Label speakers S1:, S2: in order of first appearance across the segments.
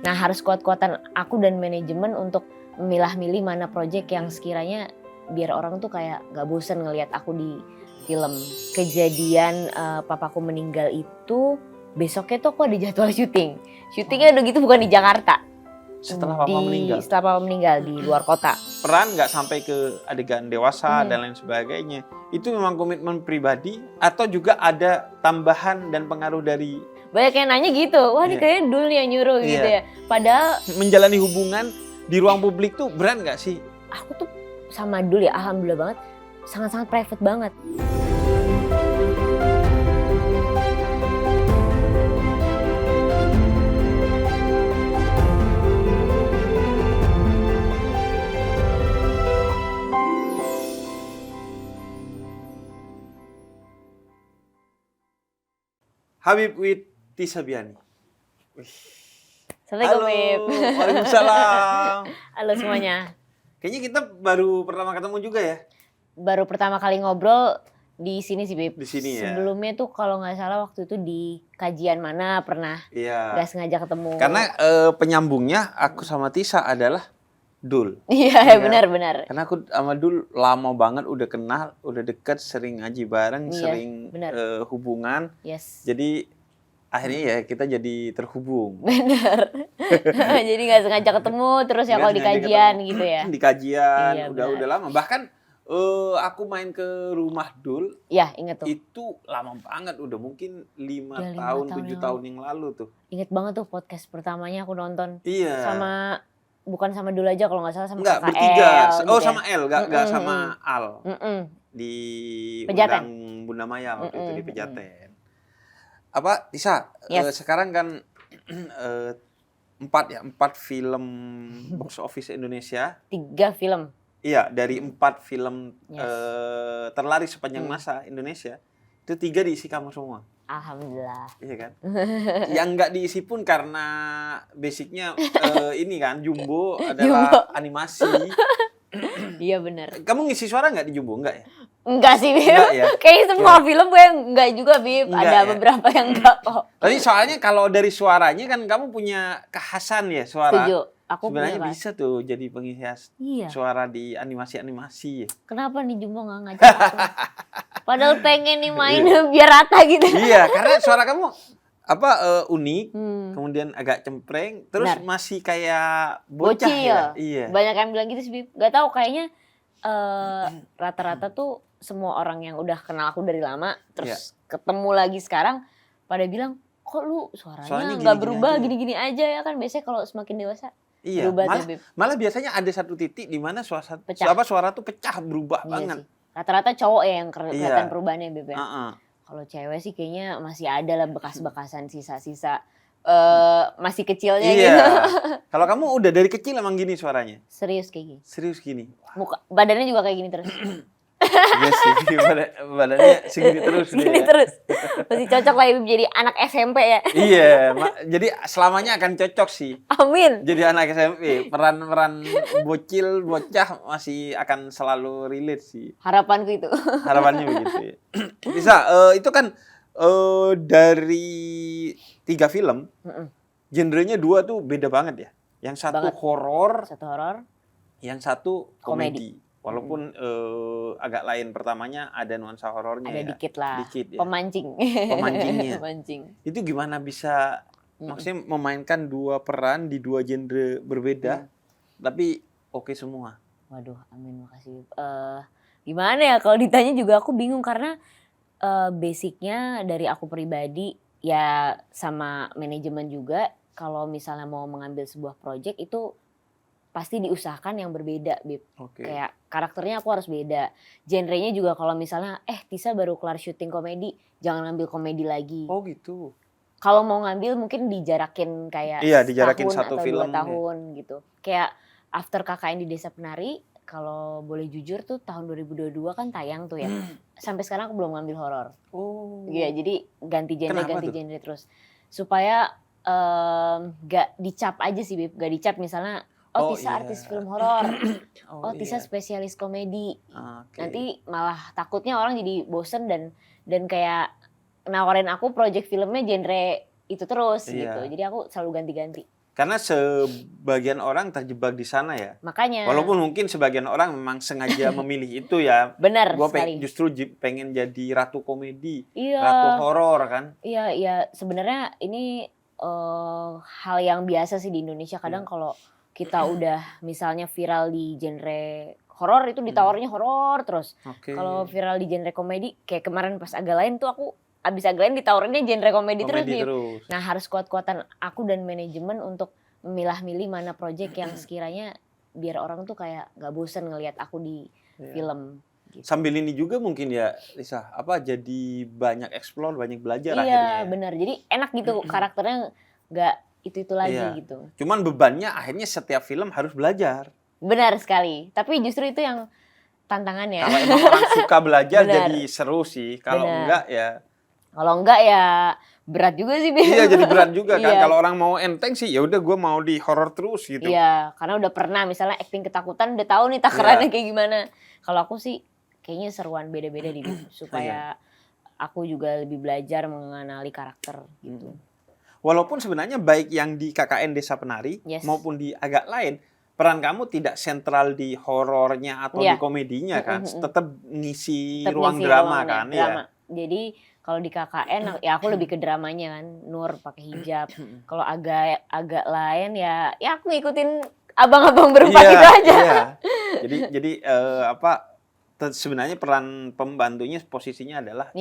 S1: Nah harus kuat-kuatan aku dan manajemen untuk memilah-milih mana project yang sekiranya biar orang tuh kayak gak bosen ngelihat aku di film. Kejadian papaku meninggal itu besoknya tuh aku ada jadwal syuting. Syutingnya udah gitu bukan di Jakarta.
S2: Setelah papa meninggal?
S1: Setelah papa meninggal di luar kota.
S2: Peran nggak sampai ke adegan dewasa dan lain sebagainya. Itu memang komitmen pribadi atau juga ada tambahan dan pengaruh dari...
S1: Banyak yang nanya gitu, wah ini kayaknya Dul yang nyuruh gitu ya. Padahal
S2: menjalani hubungan di ruang publik tuh berat nggak sih?
S1: Aku tuh sama Dul ya, alhamdulillah banget, sangat-sangat private banget.
S2: Habib with Tisa Biani.
S1: Assalamualaikum, Beb.
S2: Waalaikumsalam.
S1: Halo semuanya.
S2: Kayaknya kita baru pertama ketemu juga ya?
S1: Baru pertama kali ngobrol di sini sih, Beb.
S2: Di sini ya?
S1: Sebelumnya tuh kalau nggak salah waktu itu di kajian mana pernah nggak sengaja ketemu.
S2: Karena penyambungnya aku sama Tisa adalah Dul.
S1: Iya, benar-benar.
S2: Karena aku sama Dul lama banget udah kenal, udah deket, sering ngaji bareng, sering hubungan.
S1: Yes.
S2: Jadi akhirnya ya kita jadi terhubung.
S1: Benar. Jadi nggak sengaja ketemu terus ya kalau di kajian gitu ya.
S2: Di kajian udah lama. Bahkan aku main ke rumah Dul.
S1: Iya, inget tuh.
S2: Itu lama banget, udah mungkin 5 tahun, 7 tahun yang lalu tuh.
S1: Inget banget tuh podcast pertamanya aku nonton.
S2: Iya.
S1: Bukan sama Dul aja kalau nggak salah sama
S2: Kakak
S1: bertiga.
S2: L. Oh sama L, nggak sama Al. Di
S1: Pejaten.
S2: Bunda Maya waktu itu di Pejaten. Apa Tisa? Sekarang kan 4 film box office Indonesia.
S1: 3 film.
S2: Iya, dari 4 film terlaris sepanjang masa Indonesia, itu 3 diisi kamu semua.
S1: Alhamdulillah.
S2: Iya kan? Yang nggak diisi pun karena basicnya ini kan Jumbo adalah animasi.
S1: Iya benar.
S2: Kamu ngisi suara nggak di Jumbo? Enggak ya?
S1: Enggak sih, Bib.
S2: Enggak ya?
S1: Kayaknya semua film gue enggak juga, Bib. Ada beberapa yang enggak kok.
S2: Tapi soalnya kalau dari suaranya kan kamu punya kekhasan ya suara.
S1: Setuju. Aku
S2: sebenarnya bisa tuh jadi pengisi suara di animasi-animasi.
S1: Kenapa nih Jumbo nggak ngajak aku? Padahal pengen nih main biar rata gitu.
S2: Iya, karena suara kamu unik, kemudian agak cempreng, terus masih kayak bocah ya. Iya.
S1: Banyak yang bilang gitu sih, Bib. Gak tahu kayaknya rata-rata tuh semua orang yang udah kenal aku dari lama, terus ketemu lagi sekarang pada bilang, kok lu suaranya nggak berubah gini-gini aja ya kan biasanya kalau semakin dewasa.
S2: Iya, malah biasanya ada satu titik di mana suara tuh pecah, berubah banget.
S1: Sih. Rata-rata cowok ya yang kelihatan perubahannya, Beb. Kalau cewek sih kayaknya masih ada lah bekas-bekasan sisa-sisa masih kecilnya gitu.
S2: Kalau kamu udah dari kecil emang gini suaranya?
S1: Serius kayak gini.
S2: Serius gini.
S1: Badannya juga kayak gini terus.
S2: Iya sih, badannya segini terus.
S1: Segini terus. Masih cocok lah Ibu jadi anak SMP ya.
S2: Iya, jadi selamanya akan cocok sih.
S1: Amin.
S2: Jadi anak SMP, peran-peran bocil, bocah masih akan selalu relate sih.
S1: Harapanku itu.
S2: Harapannya begitu ya. Bisa, itu kan dari 3 film, genrenya 2 tuh beda banget ya. Yang satu horor, yang satu komedi. Walaupun agak lain, pertamanya ada nuansa horornya.
S1: Ada dikit lah.
S2: Dikit, ya.
S1: Pemancingnya.
S2: Itu gimana bisa maksudnya memainkan 2 peran di 2 genre berbeda, tapi oke semua.
S1: Waduh, amin, makasih. Gimana ya kalau ditanya juga aku bingung karena basicnya dari aku pribadi ya sama manajemen juga kalau misalnya mau mengambil sebuah project itu pasti diusahakan yang berbeda, Bib. Kayak karakternya aku harus beda. Genrenya juga kalau misalnya Tisa baru kelar syuting komedi, jangan ngambil komedi lagi.
S2: Oh gitu.
S1: Kalau mau ngambil mungkin dijarakin kayak
S2: dijarakin
S1: setahun
S2: 1
S1: atau
S2: film
S1: 2 tahun gitu. Kayak after KKN di Desa Penari, kalau boleh jujur tuh tahun 2022 kan tayang tuh ya. Sampai sekarang aku belum ngambil horor.
S2: Oh.
S1: Iya, jadi ganti genre genre terus. Supaya gak dicap aja sih, Bib. Gak dicap misalnya Tisa artis film horor. Tisa spesialis komedi. Nanti malah takutnya orang jadi bosen dan kayak nawarin aku project filmnya genre itu terus gitu. Jadi aku selalu ganti-ganti.
S2: Karena sebagian orang terjebak di sana ya.
S1: Makanya.
S2: Walaupun mungkin sebagian orang memang sengaja memilih itu ya.
S1: Benar
S2: Gue
S1: sekali.
S2: justru pengen jadi ratu komedi,
S1: Iya.
S2: ratu horor kan.
S1: Iya, iya. Sebenarnya ini hal yang biasa sih di Indonesia. Kadang kalau kita udah misalnya viral di genre horor itu ditawarnya horor terus. Kalau viral di genre komedi kayak kemarin pas Agak Lain tuh aku abis Agak Lain ditawarinnya genre komedi terus nih. Nah harus kuat-kuatan aku dan manajemen untuk memilah-milih mana project yang sekiranya biar orang tuh kayak gak bosen ngelihat aku di film. Gitu.
S2: Sambil ini juga mungkin ya Lisa, jadi banyak explore, banyak belajar akhirnya.
S1: Iya benar, jadi enak gitu karakternya gak itu-itu lagi gitu.
S2: Cuman bebannya akhirnya setiap film harus belajar.
S1: Benar sekali, tapi justru itu yang tantangannya.
S2: Kalau emang orang suka belajar jadi seru sih, kalau enggak ya.
S1: Kalau enggak ya berat juga sih.
S2: Iya jadi berat juga kan. Kalau orang mau enteng sih ya udah gue mau di horor terus gitu.
S1: Iya, karena udah pernah misalnya acting ketakutan udah tahu nih takarannya kayak gimana. Kalau aku sih kayaknya seruan beda-beda supaya aku juga lebih belajar mengenali karakter gitu.
S2: Walaupun sebenarnya baik yang di KKN Desa Penari maupun di Agak Lain, peran kamu tidak sentral di horornya atau di komedinya kan, tetap ngisi ruang drama kan ya.
S1: Jadi kalau di KKN ya aku lebih ke dramanya kan, Nur pakai hijab. Kalau agak lain ya aku ngikutin abang-abang berempat itu aja.
S2: Iya. Jadi sebenarnya peran pembantunya posisinya adalah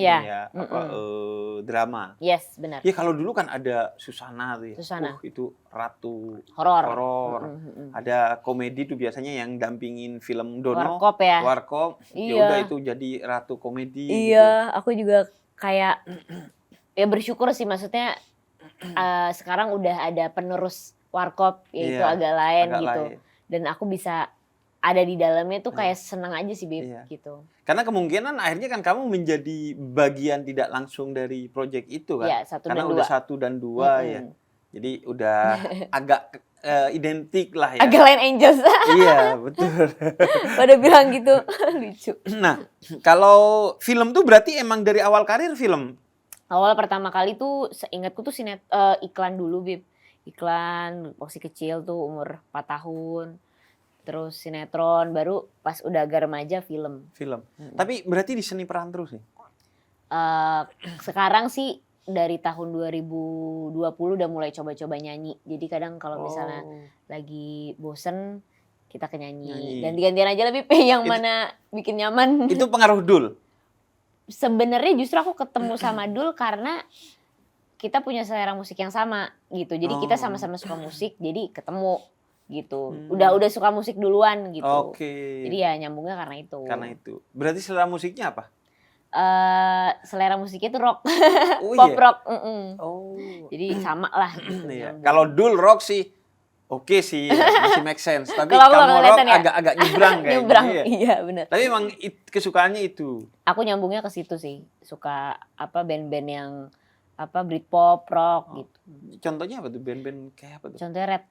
S2: drama.
S1: Yes, benar.
S2: Ya kalau dulu kan ada Susana tuh ya.
S1: Susana.
S2: Itu ratu
S1: horor.
S2: Ada komedi tuh biasanya yang dampingin film Dono.
S1: Warkop ya.
S2: Warkop.
S1: Iya.
S2: Ya udah itu jadi ratu komedi.
S1: Iya, gitu. Aku juga kayak ya bersyukur sih maksudnya sekarang udah ada penerus Warkop yaitu Agak Lain gitu. Dan aku bisa ada di dalamnya tuh kayak senang aja sih Beb gitu.
S2: Karena kemungkinan akhirnya kan kamu menjadi bagian tidak langsung dari proyek itu kan.
S1: Iya, 1
S2: karena
S1: dan 2.
S2: Udah 1 dan 2 ya. Jadi udah agak identik lah ya.
S1: Agak Lain Angels.
S2: Iya, betul.
S1: Pada bilang gitu, lucu.
S2: Nah, kalau film tuh berarti emang dari awal karir film?
S1: Awal pertama kali tuh seingatku tuh iklan dulu Beb. Iklan masih kecil tuh umur 4 tahun. Terus sinetron, baru pas udah agak remaja film.
S2: Tapi berarti di seni peran terus nih?
S1: Sekarang sih dari tahun 2020 udah mulai coba-coba nyanyi. Jadi kadang kalau misalnya lagi bosen kita ke nyanyi. Ganti-gantian aja lebih yang mana bikin nyaman.
S2: Itu pengaruh Dul?
S1: Sebenarnya justru aku ketemu sama Dul karena kita punya selera musik yang sama gitu. Jadi kita sama-sama suka musik, jadi ketemu gitu. Udah suka musik duluan gitu. Jadi ya nyambungnya karena itu.
S2: Berarti selera musiknya apa?
S1: Selera musiknya tuh rock. Pop rock. Jadi sama lah gitu.
S2: Kalau Dul rock sih oke sih, masih make sense. Tapi kamu rock agak nyebrang kayaknya.
S1: Nyebrang, iya benar.
S2: Tapi emang kesukaannya itu.
S1: Aku nyambungnya ke situ sih. Suka band-band yang Britpop, rock gitu.
S2: Contohnya apa tuh band-band kayak apa tuh?
S1: Contohnya Red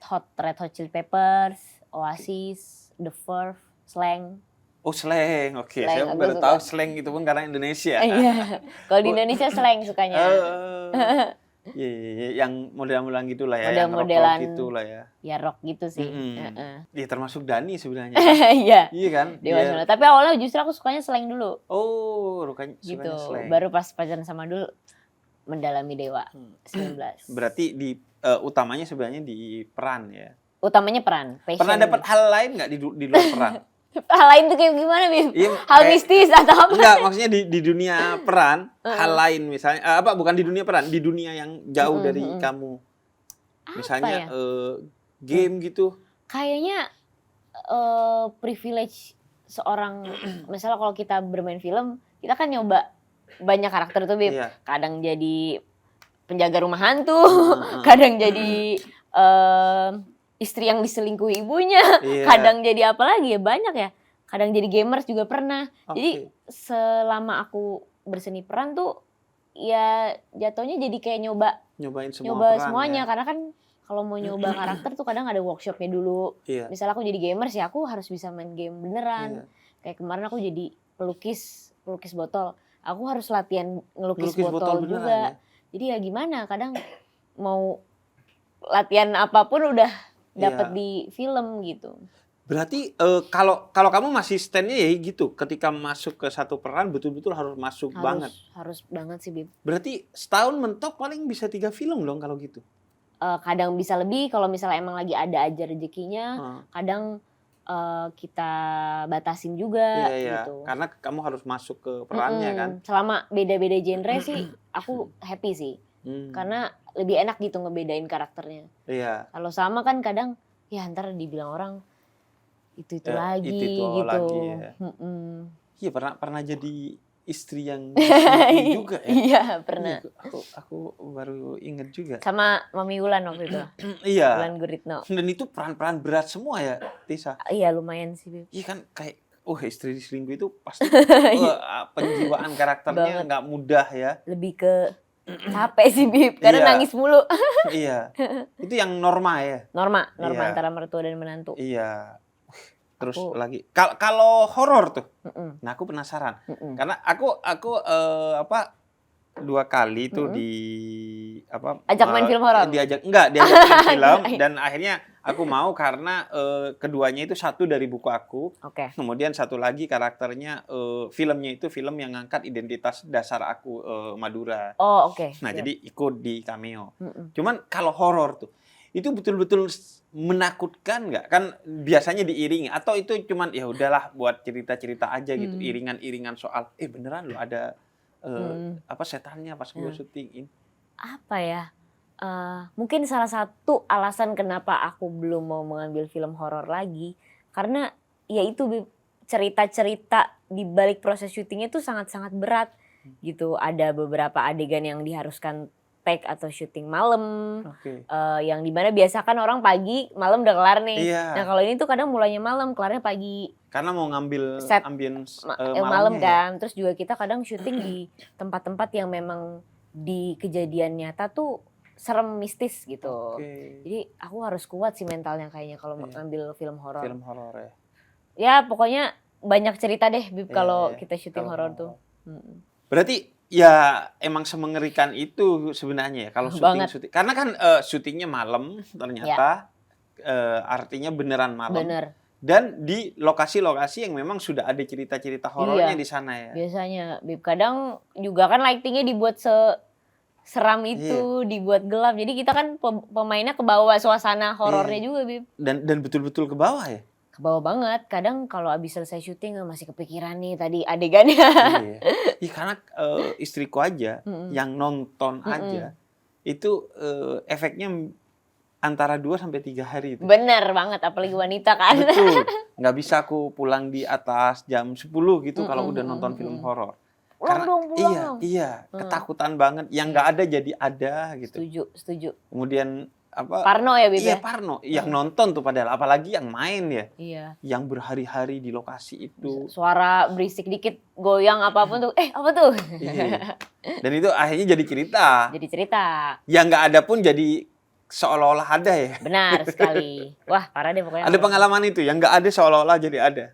S1: Hot Chili Peppers, Oasis, The Verve, Slang.
S2: Oh Slang, oke. Saya baru tahu Slang itu pun karena Indonesia.
S1: Iya, kalau di Indonesia Slang sukanya.
S2: Iya, yang model-modelan gitu lah ya,
S1: model-modelan
S2: gitu lah ya.
S1: Ya rock gitu sih.
S2: Ya termasuk Dani sebenarnya.
S1: Iya
S2: kan?
S1: Dewa. Tapi awalnya justru aku sukanya Slang dulu.
S2: Oh, sukanya
S1: gitu.
S2: Slang.
S1: Baru pas pacaran sama Dul mendalami Dewa 19.
S2: Berarti utamanya sebenarnya di peran ya.
S1: Utamanya peran. Passion.
S2: Pernah dapat hal lain nggak di luar peran?
S1: Hal lain tuh kayak gimana, Bim?
S2: Iya,
S1: hal mistis atau apa?
S2: Enggak, maksudnya di dunia peran, hal lain misalnya bukan di dunia peran, di dunia yang jauh dari kamu. Misalnya game gitu.
S1: Kayaknya privilege seorang misalnya kalau kita bermain film, kita kan nyoba banyak karakter tuh, Bim. Iya. Kadang jadi penjaga rumah hantu, kadang jadi istri yang diselingkuhi ibunya, kadang jadi apa lagi ya, banyak ya. Kadang jadi gamers juga pernah. Jadi selama aku berseni peran tuh ya jatuhnya jadi kayak nyoba semuanya. Karena kan kalau mau nyoba karakter tuh kadang ada workshopnya dulu. Misalnya aku jadi gamers ya aku harus bisa main game beneran. Kayak kemarin aku jadi pelukis botol. Aku harus latihan ngelukis botol juga. Ya? Jadi ya gimana kadang mau latihan apapun udah dapet
S2: Iya.
S1: di film gitu.
S2: Berarti kalau kamu masih stand-nya ya gitu, ketika masuk ke satu peran betul-betul harus masuk banget.
S1: Harus banget sih, Bib.
S2: Berarti setahun mentok paling bisa 3 film dong kalau gitu.
S1: Kadang bisa lebih kalau misalnya emang lagi ada aja rezekinya,
S2: Heeh.
S1: kadang kita batasin juga
S2: Iya,
S1: gitu.
S2: karena kamu harus masuk ke perannya kan.
S1: Selama beda-beda genre sih aku happy sih. Karena lebih enak gitu ngebedain karakternya.
S2: Iya.
S1: Kalau sama kan kadang ya ntar dibilang orang itu lagi
S2: Itu
S1: gitu.
S2: lagi ya. Iya, pernah jadi istri yang diselingkuhi juga ya.
S1: Iya, pernah.
S2: Iya, aku baru inget juga.
S1: Sama Mami Wulan waktu itu.
S2: Iya.
S1: Wulan Guritno.
S2: Dan itu peran-peran berat semua ya, Tisa.
S1: Iya, lumayan sih, Bib.
S2: Iya kan kayak istri diselingkuh itu pasti penjiwaan karakternya nggak mudah ya.
S1: Lebih ke capek sih, Bib, karena
S2: Iya.
S1: nangis mulu.
S2: Iya. Itu yang norma ya.
S1: Norma
S2: Iya.
S1: antara mertua dan menantu.
S2: Iya. Terus lagi kalau horor tuh. Nah, aku penasaran. Karena aku 2 kali tuh
S1: Ajak main film horor.
S2: Diajak main film dan akhirnya aku mau karena keduanya itu satu dari buku aku.
S1: Oke.
S2: Kemudian satu lagi karakternya filmnya itu film yang ngangkat identitas dasar aku Madura.
S1: Oh, oke.
S2: Nah, jadi ikut di cameo. Cuman kalau horor tuh itu betul-betul menakutkan nggak? Kan biasanya diiringi atau itu cuman ya udahlah buat cerita-cerita aja gitu, iringan-iringan soal beneran loh ada setannya pas gue syutingin.
S1: Apa ya? Mungkin salah satu alasan kenapa aku belum mau mengambil film horor lagi karena ya itu cerita-cerita di balik proses syutingnya itu sangat-sangat berat gitu. Ada beberapa adegan yang diharuskan take atau syuting malam, yang dimana biasa kan orang pagi, malam udah kelar nih.
S2: Iya.
S1: Nah kalau ini tuh kadang mulainya malam, kelarnya pagi.
S2: Karena mau ngambil
S1: set
S2: ambience
S1: malam
S2: malamnya
S1: kan. Terus juga kita kadang syuting di tempat-tempat yang memang di kejadian nyata tuh serem mistis gitu. Jadi aku harus kuat sih mentalnya kayaknya kalau ngambil film horor.
S2: Film horor ya.
S1: Ya pokoknya banyak cerita deh Bib kalau kita syuting horor tuh.
S2: Berarti ya emang semengerikan itu sebenarnya ya kalau syuting. Karena kan syutingnya malam ternyata artinya beneran malam. Bener. Dan di lokasi-lokasi yang memang sudah ada cerita-cerita horornya di sana ya.
S1: Biasanya Bib kadang juga kan lightingnya dibuat seram itu, dibuat gelap. Jadi kita kan pemainnya ke bawah suasana horornya juga Bib.
S2: Dan betul-betul ke bawah ya.
S1: Bawah banget. Kadang kalau abis selesai syuting masih kepikiran nih tadi adegannya.
S2: Iya, karena istriku aja yang nonton aja itu efeknya antara 2 sampai 3 hari itu.
S1: Bener banget, apalagi wanita kan.
S2: Betul. Nggak bisa aku pulang di atas jam 10 gitu kalau udah nonton film horor. Karena iya, ketakutan banget. Yang nggak ada jadi ada gitu.
S1: Setuju.
S2: Kemudian
S1: parno ya Bib?
S2: Iya, parno. Yang nonton tuh padahal, apalagi yang main ya.
S1: Iya.
S2: Yang berhari-hari di lokasi itu.
S1: Suara berisik dikit, goyang apapun tuh. Apa tuh?
S2: Iya. Dan itu akhirnya jadi cerita. Yang nggak ada pun jadi seolah-olah ada ya.
S1: Benar sekali. Wah, parah deh pokoknya.
S2: Ada pengalaman itu, yang nggak ada seolah-olah jadi ada.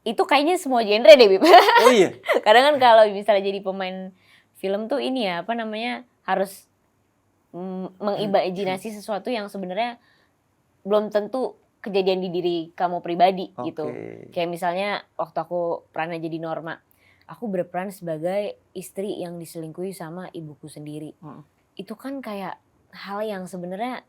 S1: Itu kayaknya semua genre deh, Bib.
S2: Oh iya?
S1: Kadang kan kalau misalnya jadi pemain film tuh ini ya, harus mengimajinasi sesuatu yang sebenarnya belum tentu kejadian di diri kamu pribadi gitu. Kayak misalnya waktu aku perannya jadi Norma, aku berperan sebagai istri yang diselingkuhi sama ibuku sendiri. Itu kan kayak hal yang sebenarnya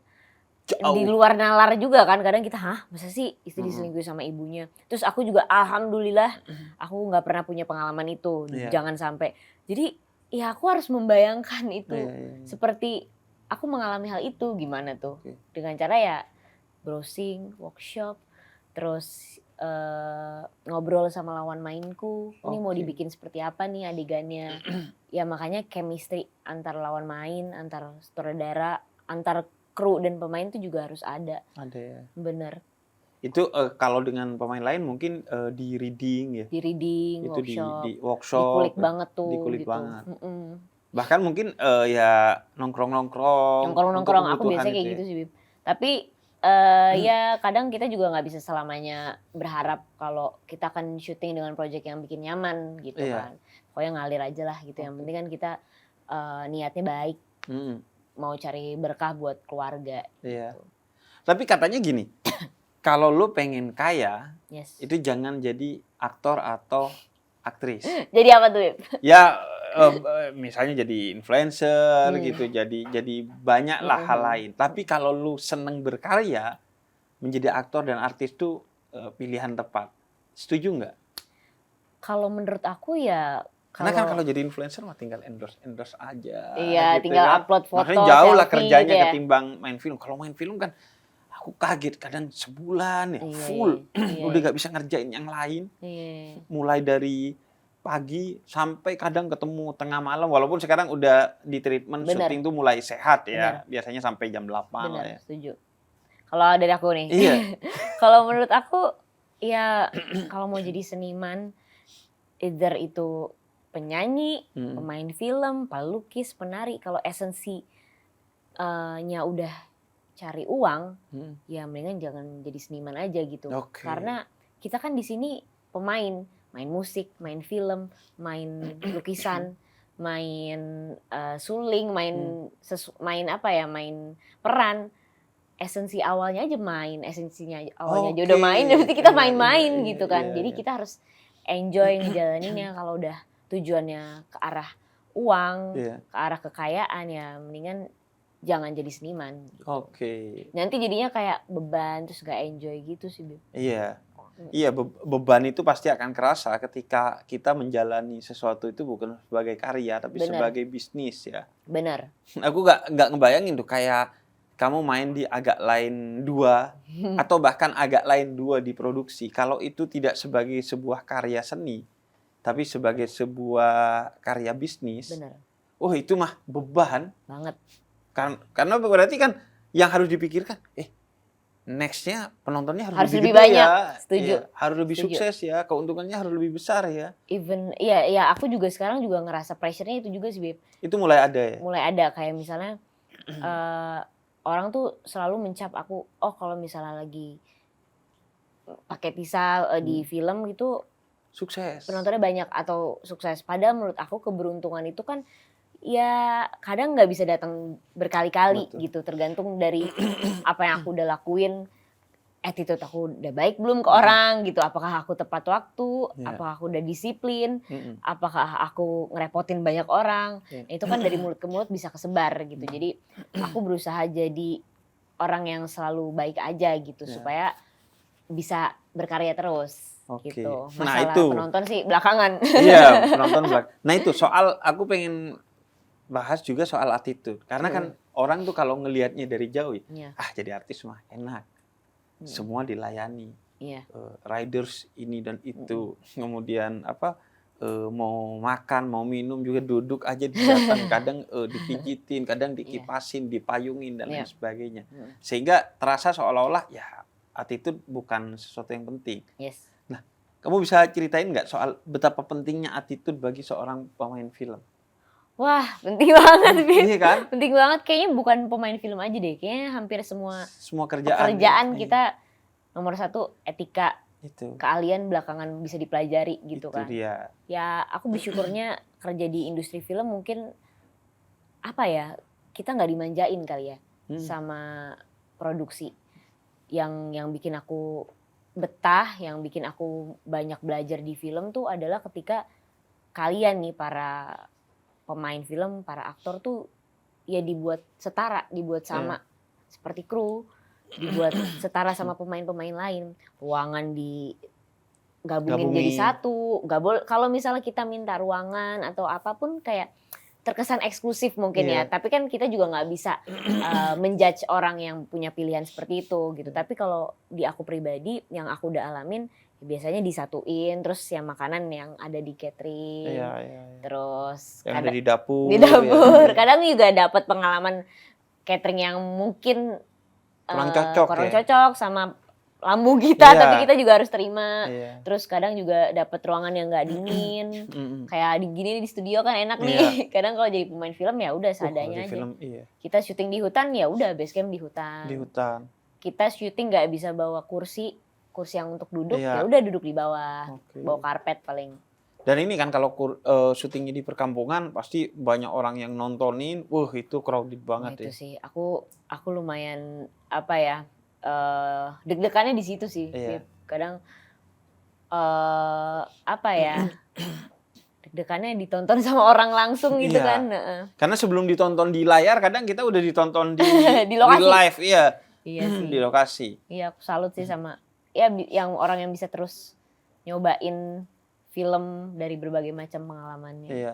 S1: di luar nalar juga kan. Kadang kita, masa sih istri diselingkuhi sama ibunya? Terus aku juga alhamdulillah aku nggak pernah punya pengalaman itu. Jangan sampai. Jadi ya aku harus membayangkan itu seperti aku mengalami hal itu gimana tuh. Dengan cara ya browsing, workshop, terus ngobrol sama lawan mainku. Ini mau dibikin seperti apa nih adegannya. Ya makanya chemistry antar lawan main, antar sutradara, antar kru dan pemain itu juga harus ada.
S2: Ada ya.
S1: Bener.
S2: Itu kalau dengan pemain lain mungkin di reading ya.
S1: Di reading,
S2: itu
S1: workshop.
S2: Di workshop.
S1: Dikulik banget tuh.
S2: Dikulik
S1: gitu.
S2: banget. Bahkan mungkin ya nongkrong-nongkrong.
S1: Nongkrong-nongkrong aku biasanya kayak gitu sih, Bib. Tapi ya kadang kita juga nggak bisa selamanya berharap kalau kita akan syuting dengan project yang bikin nyaman gitu kan. Pokoknya ngalir aja lah gitu. Yang penting kan kita niatnya baik. mau cari berkah buat keluarga.
S2: Iya.
S1: Gitu.
S2: Tapi katanya gini, kalau lu pengen kaya,
S1: Yes.
S2: itu jangan jadi aktor atau aktris.
S1: Jadi apa tuh, Beb?
S2: Ya misalnya jadi influencer gitu, jadi banyak lah hal lain. Tapi kalau lu seneng berkarya, menjadi aktor dan artis tuh pilihan tepat. Setuju nggak?
S1: Kalau menurut aku ya,
S2: Karena kan kalau jadi influencer mah tinggal endorse aja.
S1: Iya,
S2: gitu
S1: tinggal
S2: kan.
S1: upload foto,
S2: Makanya jauh lah
S1: selfie
S2: kerjanya
S1: gitu ya.
S2: ketimbang main film. Kalau main film kan aku kaget kadang sebulan ya full. Udah gak bisa ngerjain yang lain.
S1: Iya.
S2: Mulai dari pagi sampai kadang ketemu tengah malam. Walaupun sekarang udah di treatment syuting tuh mulai sehat ya. Biasanya sampai jam 8 lah ya.
S1: Setuju. Kalau dari aku nih.
S2: Iya.
S1: Kalau menurut aku ya kalau mau jadi seniman, either itu penyanyi, pemain film, pelukis, penari, kalau esensinya udah cari uang, ya mendingan jangan jadi seniman aja gitu. Karena kita kan di sini pemain, main musik, main film, main lukisan, main suling, main apa ya, main peran. Esensi awalnya aja main, esensinya awalnya aja udah main, berarti kita main-main gitu kan. Jadi kita harus enjoy ngejalaninnya. Kalau udah tujuannya ke arah uang, ke arah kekayaan, ya mendingan jangan jadi seniman. Gitu. Nanti jadinya kayak beban, terus gak enjoy gitu sih, Beb.
S2: Iya. Iya, beban itu pasti akan kerasa ketika kita menjalani sesuatu itu bukan sebagai karya, tapi sebagai bisnis ya.
S1: Benar.
S2: Aku gak ngebayangin tuh kayak kamu main di Agak Lain 2 atau bahkan Agak Lain 2 diproduksi. Kalau itu tidak sebagai sebuah karya seni, tapi sebagai sebuah karya bisnis.
S1: Benar.
S2: Oh, itu mah beban
S1: banget.
S2: Karena berarti kan yang harus dipikirkan, next-nya penontonnya harus
S1: lebih
S2: gede
S1: banyak.
S2: Ya.
S1: Setuju.
S2: Ya, harus lebih sukses ya, keuntungannya harus lebih besar ya.
S1: Even ya aku juga sekarang juga ngerasa pressure-nya itu juga sih, Beb.
S2: Itu mulai ada ya.
S1: Mulai ada, kayak misalnya orang tuh selalu mencap aku, oh kalau misalnya lagi pakai Tisa di film gitu
S2: sukses,
S1: penontonnya banyak atau sukses. Padahal menurut aku keberuntungan itu kan ya kadang nggak bisa datang berkali-kali gitu, tergantung dari apa yang aku udah lakuin, attitude aku udah baik belum ke orang gitu, apakah aku tepat waktu, apakah aku udah disiplin, apakah aku ngerepotin banyak orang. Itu kan dari mulut ke mulut bisa kesebar gitu. Jadi aku berusaha jadi orang yang selalu baik aja gitu, supaya bisa berkarya terus. Gitu. Masalah itu penonton sih belakangan.
S2: Iya, penonton belakangan. Nah itu soal, aku pengen bahas juga soal attitude. Karena kan orang tuh kalau ngelihatnya dari jauh ya, jadi artis mah enak. Semua dilayani. Riders ini dan itu. Kemudian mau makan, mau minum juga duduk aja di datang. Kadang dipijitin, kadang dikipasin, dipayungin dan lain sebagainya. Sehingga terasa seolah-olah ya attitude bukan sesuatu yang penting. Nah, kamu bisa ceritain nggak soal betapa pentingnya attitude bagi seorang pemain film?
S1: Wah, penting banget, Bib.
S2: Iya kan?
S1: Penting banget. Kayaknya bukan pemain film aja deh. Kayaknya hampir semua
S2: pekerjaan
S1: kita nomor satu etika,
S2: itu.
S1: Keahlian belakangan bisa dipelajari gitu
S2: itu
S1: kan.
S2: Dia.
S1: Ya aku bersyukurnya kerja di industri film mungkin apa ya, kita nggak dimanjain kali ya sama produksi. Yang bikin aku betah, yang bikin aku banyak belajar di film tuh adalah ketika kalian nih para pemain film, para aktor tuh ya dibuat setara, dibuat sama seperti kru, dibuat setara sama pemain-pemain lain. Ruangan digabungin jadi satu. Gak boleh kalau misalnya kita minta ruangan atau apapun kayak terkesan eksklusif mungkin ya. Tapi kan kita juga nggak bisa menjudge orang yang punya pilihan seperti itu gitu. Tapi kalau di aku pribadi yang aku udah alamin biasanya disatuin, terus yang makanan yang ada di catering, terus
S2: yang ada di dapur.
S1: Kadang juga dapat pengalaman catering yang mungkin kurang cocok sama lambung kita, tapi kita juga harus terima. Terus kadang juga dapat ruangan yang nggak dingin, kayak gini di studio kan enak nih. Kadang kalau jadi pemain film ya udah seadanya aja. Kita syuting di hutan ya udah base camp di hutan. Kita syuting nggak bisa bawa kursi yang untuk duduk, ya udah duduk di bawah, bawa karpet paling.
S2: Dan ini kan kalau syutingnya di perkampungan pasti banyak orang yang nontonin, itu crowded banget
S1: itu
S2: ya.
S1: sih, aku lumayan apa ya, deg-degannya di situ sih,
S2: Iya.
S1: Beb. Kadang apa ya, deg-degannya ditonton sama orang langsung gitu
S2: Iya.
S1: kan.
S2: Karena sebelum ditonton di layar, kadang kita udah ditonton di
S1: Di lokasi.
S2: real life, iya.
S1: Iya sih.
S2: Di lokasi.
S1: Iya, aku salut sih sama ya yang orang yang bisa terus nyobain film dari berbagai macam pengalamannya.
S2: Iya.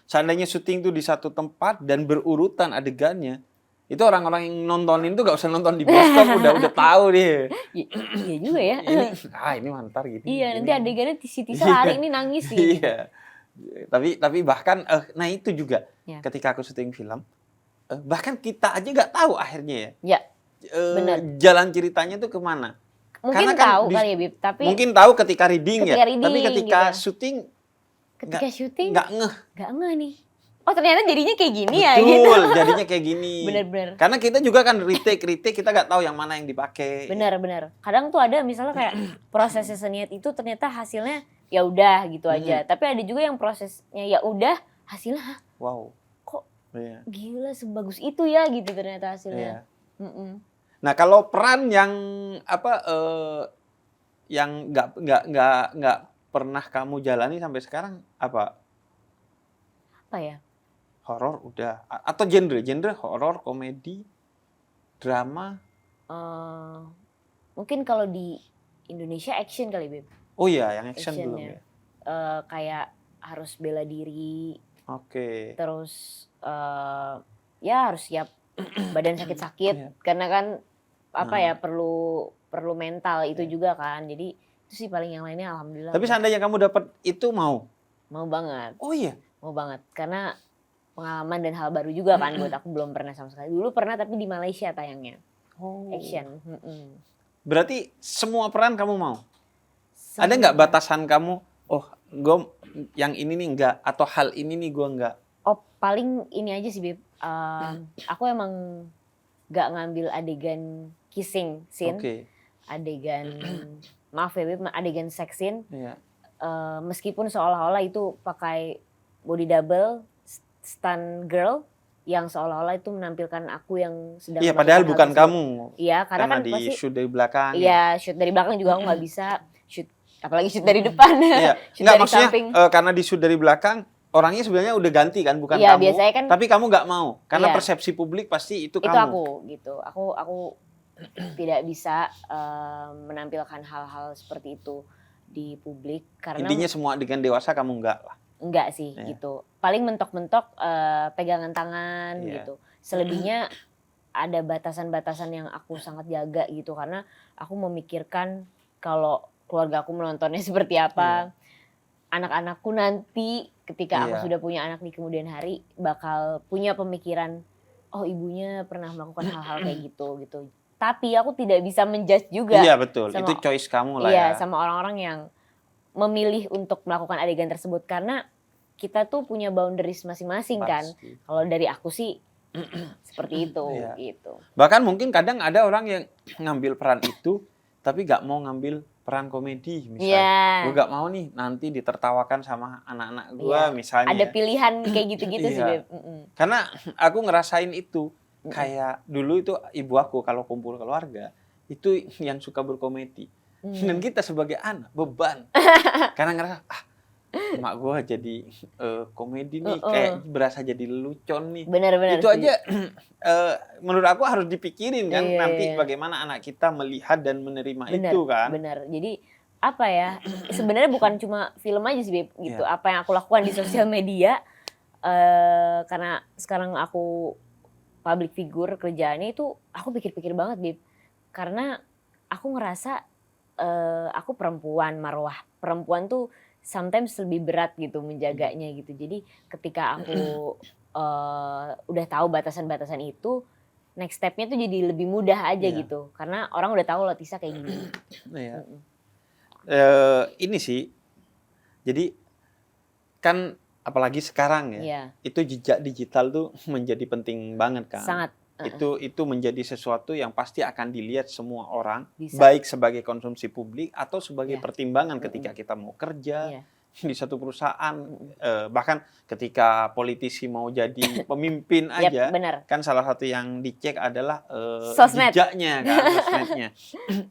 S2: Seandainya syuting tuh di satu tempat dan berurutan adegannya, itu orang-orang yang nontonin tuh gak usah nonton di bioskop, udah tahu dia.
S1: Iya juga ya.
S2: Ini mantar gitu.
S1: Iya, nanti adegannya tisi-tisi lari ini nangis sih.
S2: Iya. Tapi bahkan nah itu juga
S1: Ya.
S2: ketika aku syuting film, bahkan kita aja gak tahu akhirnya ya.
S1: Ya, benar.
S2: Jalan ceritanya tuh kemana?
S1: Mungkin
S2: Karena kan
S1: tahu kali ya, Bib, tapi
S2: mungkin tahu ketika reading ya.
S1: reading,
S2: Tapi ketika
S1: gitu.
S2: syuting
S1: syuting
S2: nggak ngeh.
S1: nggak ngeh nih. Oh, ternyata jadinya kayak gini ya
S2: Betul,
S1: gitu.
S2: jadinya kayak gini.
S1: Bener-bener.
S2: Karena kita juga kan retake kita nggak tahu yang mana yang dipakai.
S1: Benar. Kadang tuh ada misalnya kayak prosesnya seniat itu ternyata hasilnya ya udah gitu aja. Tapi ada juga yang prosesnya ya udah hasilnya hah,
S2: Wow.
S1: kok
S2: Iya.
S1: gila sebagus itu ya gitu ternyata hasilnya.
S2: Iya. Nah, kalau peran yang yang nggak pernah kamu jalani sampai sekarang apa?
S1: Apa ya?
S2: Horor udah atau genre horor, komedi, drama?
S1: Mungkin kalau di Indonesia action kali, Beb.
S2: Oh iya, yang action belum
S1: Actionnya.
S2: ya.
S1: Kayak harus bela diri,
S2: Oke.
S1: terus ya harus siap badan sakit-sakit.
S2: Iya.
S1: Karena kan apa ya perlu mental itu juga kan. Jadi itu sih paling, yang lainnya alhamdulillah.
S2: Tapi seandainya kamu dapat itu mau
S1: banget.
S2: Oh iya.
S1: Mau banget karena pengalaman dan hal baru juga kan buat aku, belum pernah sama sekali. Dulu pernah tapi di Malaysia tayangnya.
S2: Oh.
S1: Action.
S2: Berarti semua peran kamu mau?
S1: Semua.
S2: Ada nggak batasan kamu? Oh, gue yang ini nih enggak, atau hal ini nih gue enggak.
S1: Oh, paling ini aja sih, Beb. Aku emang nggak ngambil adegan kissing scene.
S2: Oke.
S1: Adegan maaf ya, Beb, adegan sex scene.
S2: Iya.
S1: Meskipun seolah-olah itu pakai body double, stunt girl yang seolah-olah itu menampilkan aku yang sedang
S2: Iya, padahal
S1: melakukan
S2: bukan
S1: hal tersebut.
S2: kamu.
S1: Iya, karena kan
S2: di
S1: pasti
S2: shoot dari belakang.
S1: iya, shoot dari belakang juga aku nggak bisa shoot, apalagi shoot dari depan.
S2: Iya.
S1: Shoot
S2: Nggak,
S1: dari
S2: maksudnya
S1: samping.
S2: karena di shoot dari belakang, orangnya sebenarnya udah ganti kan, bukan
S1: Iya,
S2: kamu.
S1: biasanya kan
S2: tapi kamu nggak mau, karena
S1: iya.
S2: persepsi publik pasti itu
S1: Itu
S2: kamu.
S1: aku gitu. Aku tidak bisa menampilkan hal-hal seperti itu di publik karena
S2: Intinya semua adegan dewasa kamu enggak lah.
S1: enggak sih gitu. Paling mentok-mentok pegangan tangan
S2: Iya.
S1: gitu. Selebihnya ada batasan-batasan yang aku sangat jaga gitu karena aku memikirkan kalau keluarga aku menontonnya seperti apa. Anak-anakku nanti ketika aku sudah punya anak di kemudian hari bakal punya pemikiran, oh ibunya pernah melakukan hal-hal kayak gitu. Tapi aku tidak bisa menjudge juga.
S2: Iya betul,
S1: sama,
S2: itu choice kamu lah
S1: iya,
S2: ya.
S1: sama orang-orang yang memilih untuk melakukan adegan tersebut karena kita tuh punya boundaries masing-masing kan. Kalau dari aku sih seperti itu gitu.
S2: Bahkan mungkin kadang ada orang yang ngambil peran itu tapi gak mau ngambil peran komedi misalnya. Gue gak mau nih nanti ditertawakan sama anak-anak gue misalnya.
S1: Ada pilihan kayak gitu-gitu sih, Beb.
S2: Karena aku ngerasain itu. Kayak dulu itu ibu aku kalau kumpul keluarga itu yang suka berkomedi. Dan kita sebagai anak beban. Karena ngerasa emak gue jadi komedi nih, kayak berasa jadi lelucon nih.
S1: Benar-benar.
S2: Itu aja menurut aku harus dipikirin kan nanti bagaimana anak kita melihat dan menerima itu kan.
S1: Benar. Jadi apa ya? Sebenarnya bukan cuma film aja sih, Beb, gitu. Apa yang aku lakukan di sosial media karena sekarang aku public figure, kerjaannya itu aku pikir-pikir banget, Beb. Karena aku ngerasa aku perempuan, marwah perempuan tuh sometimes lebih berat gitu menjaganya gitu. Jadi ketika aku udah tahu batasan-batasan itu, next step-nya tuh jadi lebih mudah aja gitu. Karena orang udah tahu Lotisa kayak gini.
S2: Ini sih, jadi kan apalagi sekarang ya, itu jejak digital tuh menjadi penting banget kan.
S1: Sangat.
S2: Itu menjadi sesuatu yang pasti akan dilihat semua orang, baik sebagai konsumsi publik atau sebagai pertimbangan ketika kita mau kerja, di satu perusahaan, bahkan ketika politisi mau jadi pemimpin aja,
S1: benar.
S2: kan salah satu yang dicek adalah
S1: Sosmed.
S2: jejaknya kan, sosmednya.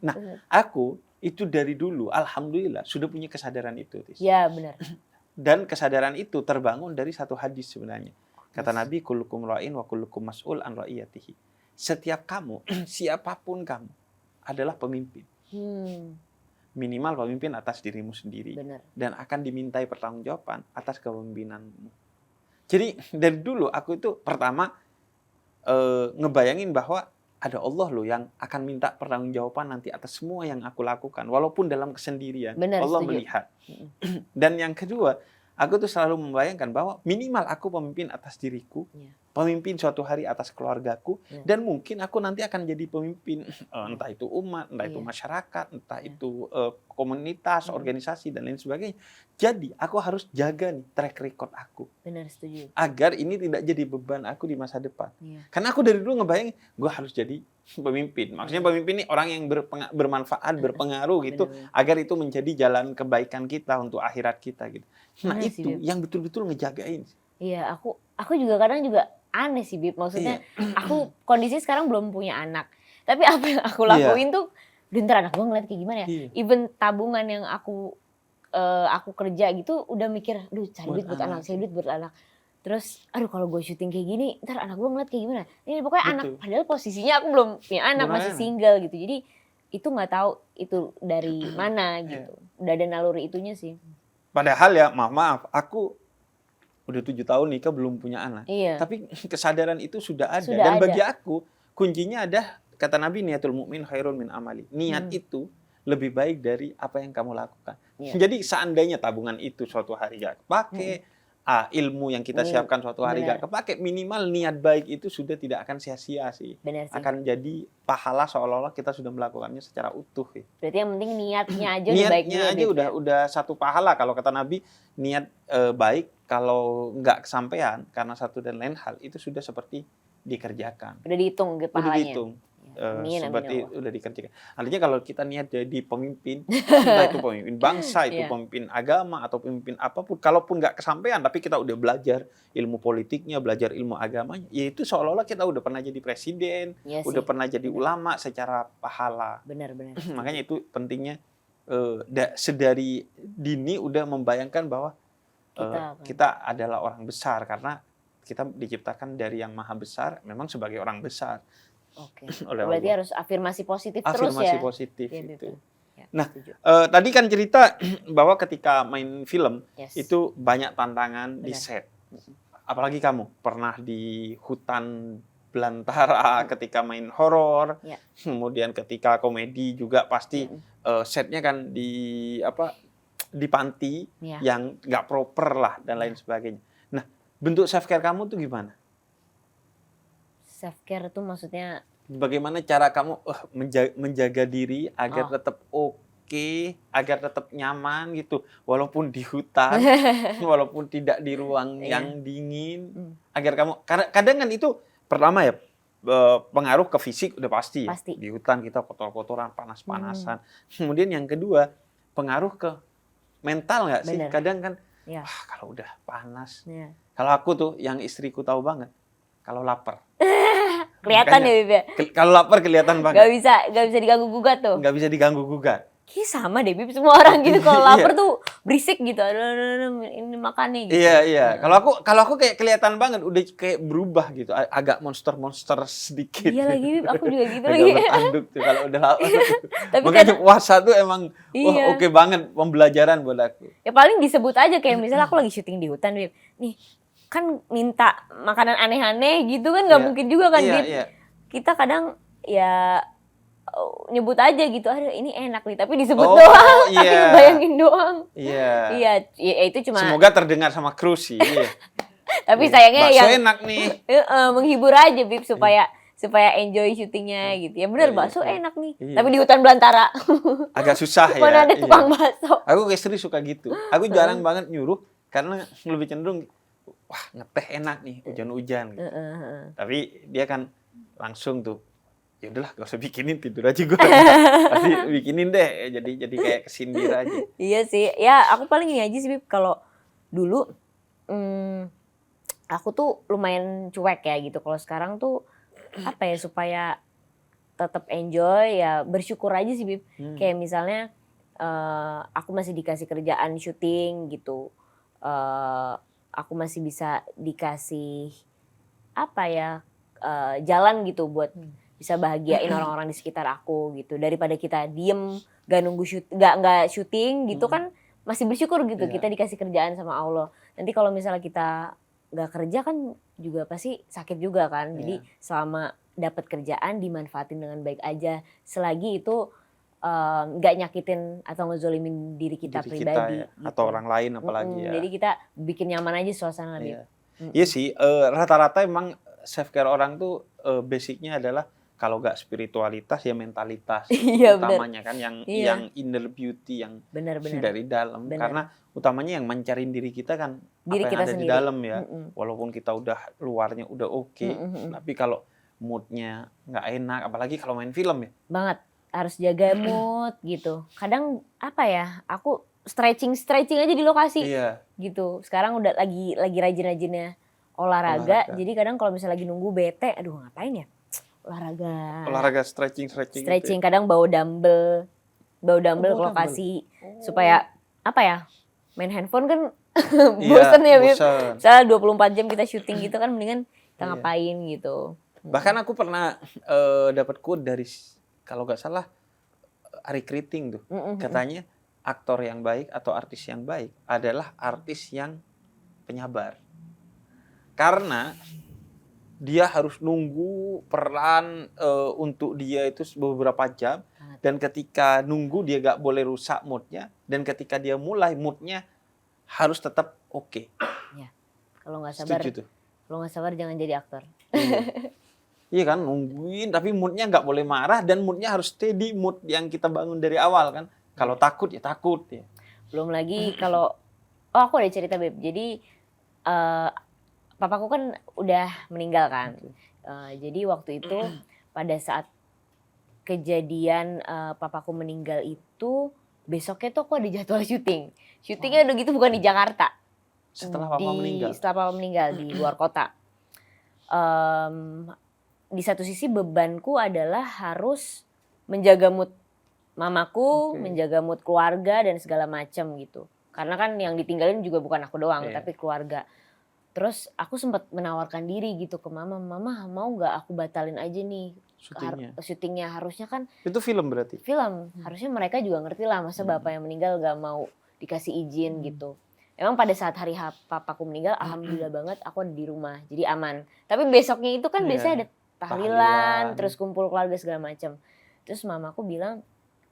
S2: Nah, aku itu dari dulu, alhamdulillah sudah punya kesadaran itu, Tis.
S1: Ya, benar.
S2: Dan kesadaran itu terbangun dari satu hadis sebenarnya. Kata Nabi, kullukum ra'in wa kullukum mas'ul an ra'iyatihi. Setiap kamu, siapapun kamu, adalah pemimpin. Minimal pemimpin atas dirimu sendiri.
S1: Benar.
S2: Dan akan dimintai pertanggungjawaban atas kepemimpinanmu. Jadi dari dulu aku itu pertama ngebayangin bahwa ada Allah loh yang akan minta pertanggungjawaban nanti atas semua yang aku lakukan. Walaupun dalam kesendirian.
S1: Benar,
S2: Allah
S1: setuju.
S2: melihat. Dan yang kedua, aku tuh selalu membayangkan bahwa minimal aku pemimpin atas diriku. Pemimpin suatu hari atas keluargaku, dan mungkin aku nanti akan jadi pemimpin, entah itu umat, entah itu masyarakat, entah itu komunitas, organisasi, dan lain sebagainya. Jadi, aku harus jaga nih track record aku.
S1: Benar, setuju.
S2: Agar ini tidak jadi beban aku di masa depan. Karena aku dari dulu ngebayangin, gue harus jadi pemimpin. Maksudnya pemimpin ini orang yang bermanfaat, berpengaruh gitu, agar itu menjadi jalan kebaikan kita untuk akhirat kita gitu. Nah, itu yang betul-betul ngejagain.
S1: Iya, aku juga kadang juga aneh sih, Bib. Maksudnya aku kondisi sekarang belum punya anak. Tapi apa yang aku lakuin tuh, ntar anak gue ngeliat kayak gimana ya. Even tabungan yang aku kerja gitu, udah mikir, aduh cari duit buat anak, cari duit buat anak. Terus, aduh kalau gue syuting kayak gini, ntar anak gue ngeliat kayak gimana. Ini pokoknya anak, padahal posisinya aku belum punya anak, masih single gitu. Jadi itu nggak tahu itu dari mana gitu. Udah ada naluri itunya sih.
S2: Padahal ya, maaf, aku udah 7 tahun nikah belum punya anak. Tapi kesadaran itu sudah ada. Dan bagi aku, kuncinya ada, kata Nabi, niatul mu'min khairun min amali. Niat itu lebih baik dari apa yang kamu lakukan. Jadi seandainya tabungan itu suatu hari gak kepake, ilmu yang kita siapkan suatu hari gak kepake, minimal niat baik itu sudah tidak akan sia-sia sih. Akan jadi pahala seolah-olah kita sudah melakukannya secara utuh.
S1: Berarti yang penting niatnya aja udah baik.
S2: Niatnya aja udah satu pahala. Kalau kata Nabi, niat baik kalau nggak kesampaian karena satu dan lain hal, itu sudah seperti dikerjakan.
S1: Udah dihitung pahalanya.
S2: Udah dihitung. Seperti udah dikerjakan. Artinya kalau kita niat jadi pemimpin, entah itu pemimpin bangsa, itu pemimpin agama, atau pemimpin apapun, kalaupun nggak kesampaian, tapi kita udah belajar ilmu politiknya, belajar ilmu agamanya, ya itu seolah-olah kita udah pernah jadi presiden, udah pernah jadi ulama secara pahala.
S1: Benar.
S2: Makanya itu pentingnya sedari dini udah membayangkan bahwa kita adalah orang besar, karena kita diciptakan dari yang maha besar, memang sebagai orang besar.
S1: Oke. Berarti harus afirmasi positif terus ya.
S2: Afirmasi positif itu.
S1: Ya,
S2: nah, tadi kan cerita bahwa ketika main film itu banyak tantangan di set. Apalagi kamu pernah di hutan belantara ketika main horor. Kemudian ketika komedi juga pasti setnya kan di panti yang nggak proper lah dan lain sebagainya. Nah, bentuk self care kamu tuh gimana?
S1: Self care itu maksudnya
S2: bagaimana cara kamu menjaga diri agar tetap oke, agar tetap nyaman gitu, walaupun di hutan, walaupun tidak di ruang yang dingin, agar kamu, kadang kan itu pertama ya pengaruh ke fisik udah pasti. Di hutan kita kotor-kotoran, panas-panasan. Kemudian yang kedua pengaruh ke mental nggak sih? Kadang kan kalau udah panas, kalau aku tuh yang istriku tahu banget, kalau lapar.
S1: Kelihatan ya, Bib ya?
S2: Kalau lapar kelihatan banget.
S1: Gak bisa diganggu gugat tuh.
S2: Gak bisa diganggu gugat.
S1: Kayaknya sama deh, Bib. Semua orang gitu kalau lapar tuh berisik gitu. Ini makannya gitu.
S2: Iya. Kalau aku kayak kelihatan banget, udah kayak berubah gitu. Agak monster sedikit.
S1: Iya lagi, Bib. Aku juga gitu
S2: lagi. Agak bertanduk tuh kalau udah lapar.
S1: Tapi
S2: makanya puasa tuh emang oke banget pembelajaran buat aku.
S1: Ya paling disebut aja kayak misalnya aku lagi syuting di hutan, Bib. Nih, kan minta makanan aneh-aneh gitu kan nggak mungkin juga kan, Bib. Kita kadang ya nyebut aja gitu, aduh ini enak nih, tapi disebut doang, tapi bayangin doang. Iya, itu cuma
S2: semoga terdengar sama kru sih.
S1: Tapi sayangnya
S2: bakso
S1: yang
S2: enak nih.
S1: Menghibur aja, Bib, supaya enjoy syutingnya gitu. Ya bener, bakso enak nih. Tapi di hutan belantara.
S2: Agak susah ya.
S1: Mana ada tukang bakso.
S2: Aku kayak istri suka gitu. Aku jarang banget nyuruh karena lebih cenderung ngeteh enak nih, hujan-hujan gitu. Tapi dia kan langsung tuh, ya udahlah gak usah bikinin, tidur aja gue. Pasti bikinin deh, jadi kayak kesindir aja.
S1: Iya sih, ya aku paling ini aja sih Bib, kalau dulu aku tuh lumayan cuek ya gitu. Kalau sekarang tuh apa ya, supaya tetap enjoy ya bersyukur aja sih Bib. Kayak misalnya aku masih dikasih kerjaan syuting gitu. Aku masih bisa dikasih apa ya, jalan gitu buat bisa bahagiain orang-orang di sekitar aku gitu. Daripada kita diem gak nunggu gak syuting gitu kan, masih bersyukur gitu kita dikasih kerjaan sama Allah. Nanti kalau misalnya kita gak kerja kan juga pasti sakit juga kan. Jadi selama dapat kerjaan dimanfaatin dengan baik aja, selagi itu gak nyakitin atau ngezolimin diri kita pribadi
S2: ya.
S1: gitu.
S2: Atau orang lain apalagi ya.
S1: Jadi kita bikin nyaman aja suasana lebih.
S2: Iya sih, rata-rata emang self care orang tuh basicnya adalah kalau gak spiritualitas ya mentalitas utamanya kan, yang inner beauty yang dari dalam. Karena utamanya yang mencarin diri kita kan
S1: diri
S2: apa
S1: kita
S2: yang ada
S1: sendiri.
S2: di dalam ya. Walaupun kita udah luarnya udah oke, tapi kalau moodnya nggak enak, apalagi kalau main film ya.
S1: Banget, harus jaga mood gitu. Kadang apa ya, aku stretching aja di lokasi gitu. Sekarang udah lagi rajin-rajinnya olahraga. Jadi kadang kalau misalnya lagi nunggu bete, aduh ngapain ya? Olahraga
S2: stretching gitu ya.
S1: Kadang bawa dumbbell ke lokasi supaya apa ya, main handphone kan bosen ya Bib. Misalnya 24 jam kita syuting gitu kan, mendingan kita ngapain gitu.
S2: Bahkan aku pernah dapat quote dari, kalau nggak salah, Ari Kriting tuh. Katanya aktor yang baik atau artis yang baik adalah artis yang penyabar. Karena dia harus nunggu peran untuk dia itu beberapa jam. Dan ketika nunggu dia nggak boleh rusak moodnya. Dan ketika dia mulai, moodnya harus tetap oke.
S1: Ya. Kalau nggak sabar, jangan jadi aktor.
S2: Iya kan, nungguin tapi moodnya nggak boleh marah dan moodnya harus steady, mood yang kita bangun dari awal kan. Kalau takut ya takut ya.
S1: Belum lagi kalau, aku ada cerita Beb. Jadi papaku kan udah meninggal kan. Jadi waktu itu pada saat kejadian papaku meninggal itu, besoknya tuh aku ada jadwal syuting. Syutingnya udah gitu bukan di Jakarta.
S2: Setelah papa
S1: meninggal di luar kota. Di satu sisi bebanku adalah harus menjaga mood mamaku, menjaga mood keluarga dan segala macam gitu. Karena kan yang ditinggalin juga bukan aku doang, tapi keluarga. Terus aku sempat menawarkan diri gitu ke mama mau nggak aku batalin aja nih syutingnya. Harusnya kan
S2: itu film berarti?
S1: Film, harusnya mereka juga ngerti lah, masa bapak yang meninggal gak mau dikasih izin gitu. Emang pada saat hari papaku meninggal, alhamdulillah banget aku ada di rumah, jadi aman. Tapi besoknya itu kan biasanya ada tahlilan, terus kumpul keluarga segala macam. Terus mamaku bilang,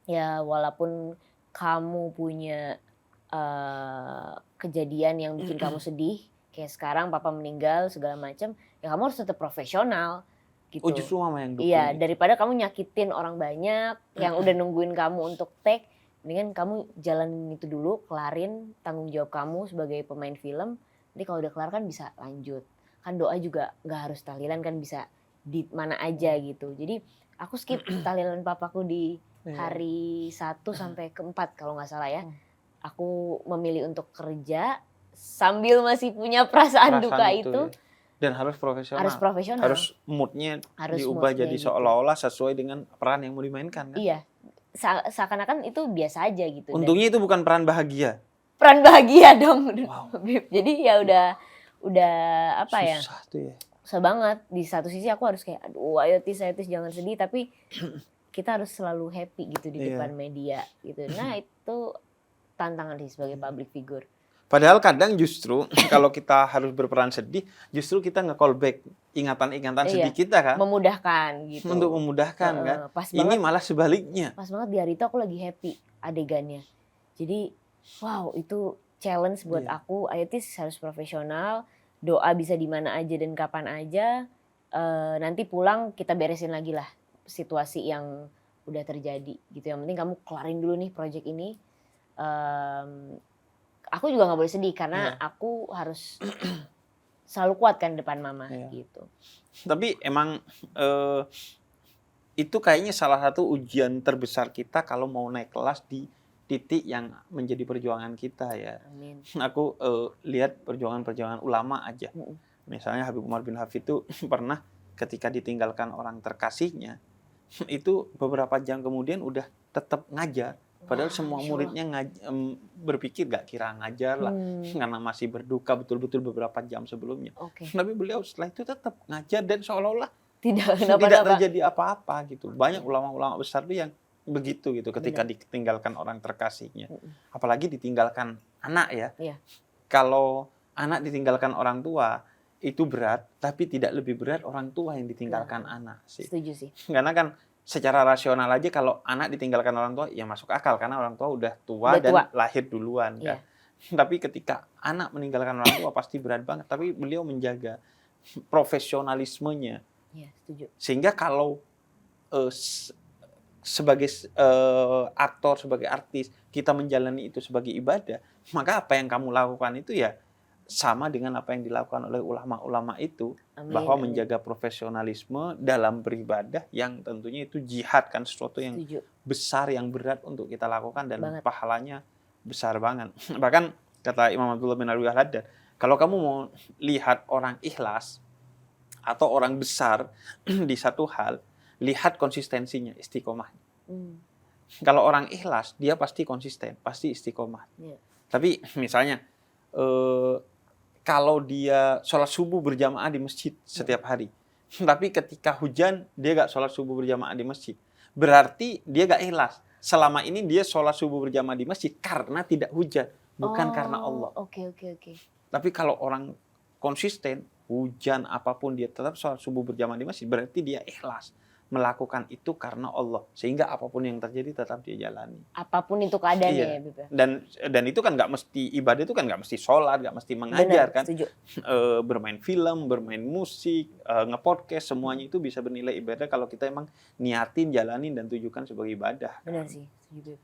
S1: ya walaupun kamu punya kejadian yang bikin kamu sedih, kayak sekarang papa meninggal segala macam, ya kamu harus tetap profesional gitu.
S2: Oh justru mama yang dukung.
S1: Iya, daripada kamu nyakitin orang banyak yang udah nungguin kamu untuk take, mendingan kamu jalanin itu dulu, kelarin tanggung jawab kamu sebagai pemain film. Nanti kalau udah kelar kan bisa lanjut. Kan doa juga nggak harus tahlilan, kan bisa di mana aja gitu. Jadi aku skip tahlilan papaku di hari 1 sampai ke 4 kalau nggak salah ya. Aku memilih untuk kerja sambil masih punya perasaan duka itu.
S2: Dan harus profesional. Harus moodnya diubah jadi gitu. Seolah-olah sesuai dengan peran yang mau dimainkan kan?
S1: Iya. Seakan-akan itu biasa aja gitu.
S2: Untungnya itu bukan peran bahagia.
S1: Peran bahagia dong. Wow. Jadi ya udah apa ya?
S2: Susah tuh ya.
S1: Susah banget. Di satu sisi aku harus kayak aduh ayo Tis jangan sedih, tapi kita harus selalu happy gitu di depan media gitu. Nah, itu tantangan sih sebagai public figure.
S2: Padahal kadang justru kalau kita harus berperan sedih, justru kita nge-callback ingatan-ingatan sedih kita kan.
S1: Memudahkan gitu.
S2: Untuk memudahkan kan. Ini malah sebaliknya.
S1: Pas banget di hari itu aku lagi happy adegannya. Jadi wow itu challenge buat aku. Ayo Tis harus profesional. Doa bisa di mana aja dan kapan aja. Nanti pulang kita beresin lagi lah situasi yang udah terjadi gitu. Yang penting kamu kelarin dulu nih project ini. Aku juga nggak boleh sedih karena aku harus selalu kuat kan depan mama gitu.
S2: Tapi emang itu kayaknya salah satu ujian terbesar kita kalau mau naik kelas di titik yang menjadi perjuangan kita ya.
S1: Amin.
S2: Aku lihat perjuangan-perjuangan ulama aja. Misalnya Habib Umar bin Hafid itu pernah ketika ditinggalkan orang terkasihnya, itu beberapa jam kemudian udah tetap ngajar. Padahal semua muridnya berpikir gak kira ngajar lah, karena masih berduka betul-betul beberapa jam sebelumnya. Tapi beliau setelah itu tetap ngajar dan seolah-olah tidak terjadi apa-apa gitu. Banyak ulama-ulama besar tuh yang begitu gitu ketika ditinggalkan orang terkasihnya. Apalagi ditinggalkan anak ya. Kalau anak ditinggalkan orang tua itu berat, tapi tidak lebih berat orang tua yang ditinggalkan anak sih.
S1: Setuju sih.
S2: Karena kan secara rasional aja kalau anak ditinggalkan orang tua ya masuk akal karena orang tua udah tua dan lahir duluan kan. Tapi ketika anak meninggalkan orang tua pasti berat banget. Tapi beliau menjaga profesionalismenya.
S1: Setuju.
S2: Sehingga kalau sebagai aktor, sebagai artis kita menjalani itu sebagai ibadah, maka apa yang kamu lakukan itu ya sama dengan apa yang dilakukan oleh ulama-ulama itu. Bahwa menjaga profesionalisme dalam beribadah yang tentunya itu jihad kan, sesuatu yang besar, yang berat untuk kita lakukan dan pahalanya besar banget. Bahkan kata Imam Abdullah bin Alwi Al-Haddad, kalau kamu mau lihat orang ikhlas atau orang besar di satu hal, lihat konsistensinya, istiqomah. Kalau orang ikhlas, dia pasti konsisten, pasti istiqomah. Tapi misalnya kalau dia sholat subuh berjamaah di masjid setiap hari, tapi ketika hujan dia gak sholat subuh berjamaah di masjid, berarti dia gak ikhlas. Selama ini dia sholat subuh berjamaah di masjid karena tidak hujan, bukan karena Allah. Tapi kalau orang konsisten, hujan apapun dia tetap sholat subuh berjamaah di masjid, berarti dia ikhlas melakukan itu karena Allah, sehingga apapun yang terjadi tetap dia jalani.
S1: Apapun itu keadaannya ya, Bib.
S2: Dan itu kan nggak mesti ibadah, itu kan nggak mesti sholat, nggak mesti mengajar. Benar, kan. Bermain film, bermain musik, nge-podcast, semuanya itu bisa bernilai ibadah kalau kita emang niatin, jalanin dan tujukan sebagai ibadah.
S1: Benar sih, setuju.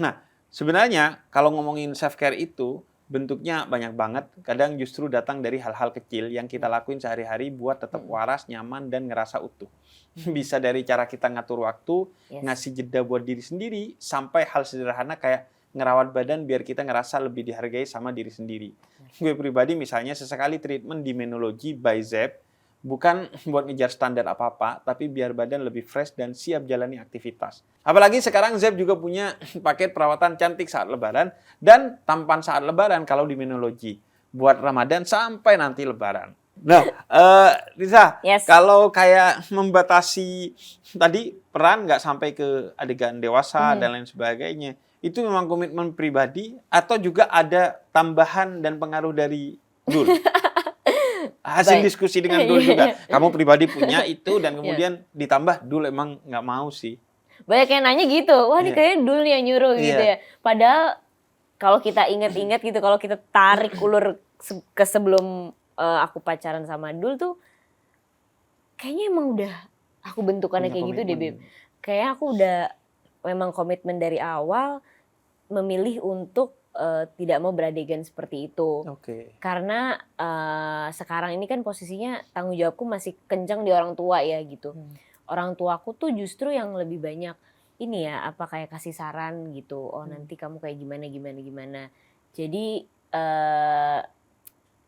S2: Nah, sebenarnya kalau ngomongin self care itu bentuknya banyak banget. Kadang justru datang dari hal-hal kecil yang kita lakuin sehari-hari buat tetap waras, nyaman, dan ngerasa utuh. Bisa dari cara kita ngatur waktu, ngasih jeda buat diri sendiri, sampai hal sederhana kayak ngerawat badan biar kita ngerasa lebih dihargai sama diri sendiri. Gue pribadi misalnya sesekali treatment di Menology by Zep, bukan buat ngejar standar apa-apa, tapi biar badan lebih fresh dan siap jalani aktivitas. Apalagi sekarang Zep juga punya paket perawatan cantik saat lebaran dan tampan saat lebaran kalau di Menology. Buat Ramadan sampai nanti lebaran. Nah, Risa, kalau kayak membatasi tadi peran nggak sampai ke adegan dewasa dan lain sebagainya, itu memang komitmen pribadi atau juga ada tambahan dan pengaruh dari Dul? Hasil diskusi dengan Dul juga. Kamu pribadi punya itu dan kemudian ditambah Dul emang nggak mau sih.
S1: Banyak yang nanya gitu, wah ini kayaknya Dul yang nyuruh gitu ya. Padahal kalau kita ingat-ingat gitu, kalau kita tarik ulur ke sebelum aku pacaran sama Dul tuh kayaknya emang udah aku bentukannya kayak gitu deh, Beb. Kayaknya aku udah memang komitmen dari awal memilih untuk tidak mau beradegan seperti itu. Karena sekarang ini kan posisinya tanggung jawabku masih kencang di orang tua ya gitu. Orang tuaku tuh justru yang lebih banyak ini ya, apa kayak kasih saran gitu. Oh nanti kamu kayak gimana. Jadi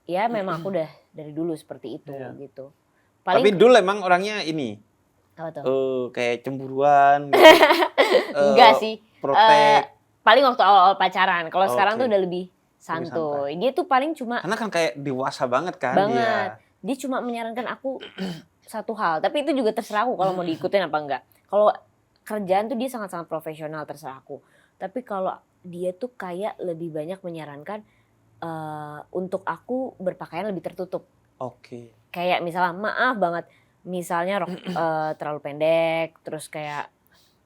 S1: ya memang aku udah dari dulu seperti itu gitu.
S2: Tapi Dul emang orangnya ini kayak cemburuan gitu.
S1: Enggak sih.
S2: Protek.
S1: Paling waktu awal-awal pacaran. Kalau sekarang tuh udah lebih santuy. Dia tuh paling cuma
S2: karena kan kayak dewasa banget kan
S1: dia cuma menyarankan aku satu hal, tapi itu juga terserah aku kalau mau diikutin apa enggak. Kalau kerjaan tuh dia sangat-sangat profesional, terserah aku. Tapi kalau dia tuh kayak lebih banyak menyarankan untuk aku berpakaian lebih tertutup. Kayak misalnya maaf banget, misalnya rok terlalu pendek, terus kayak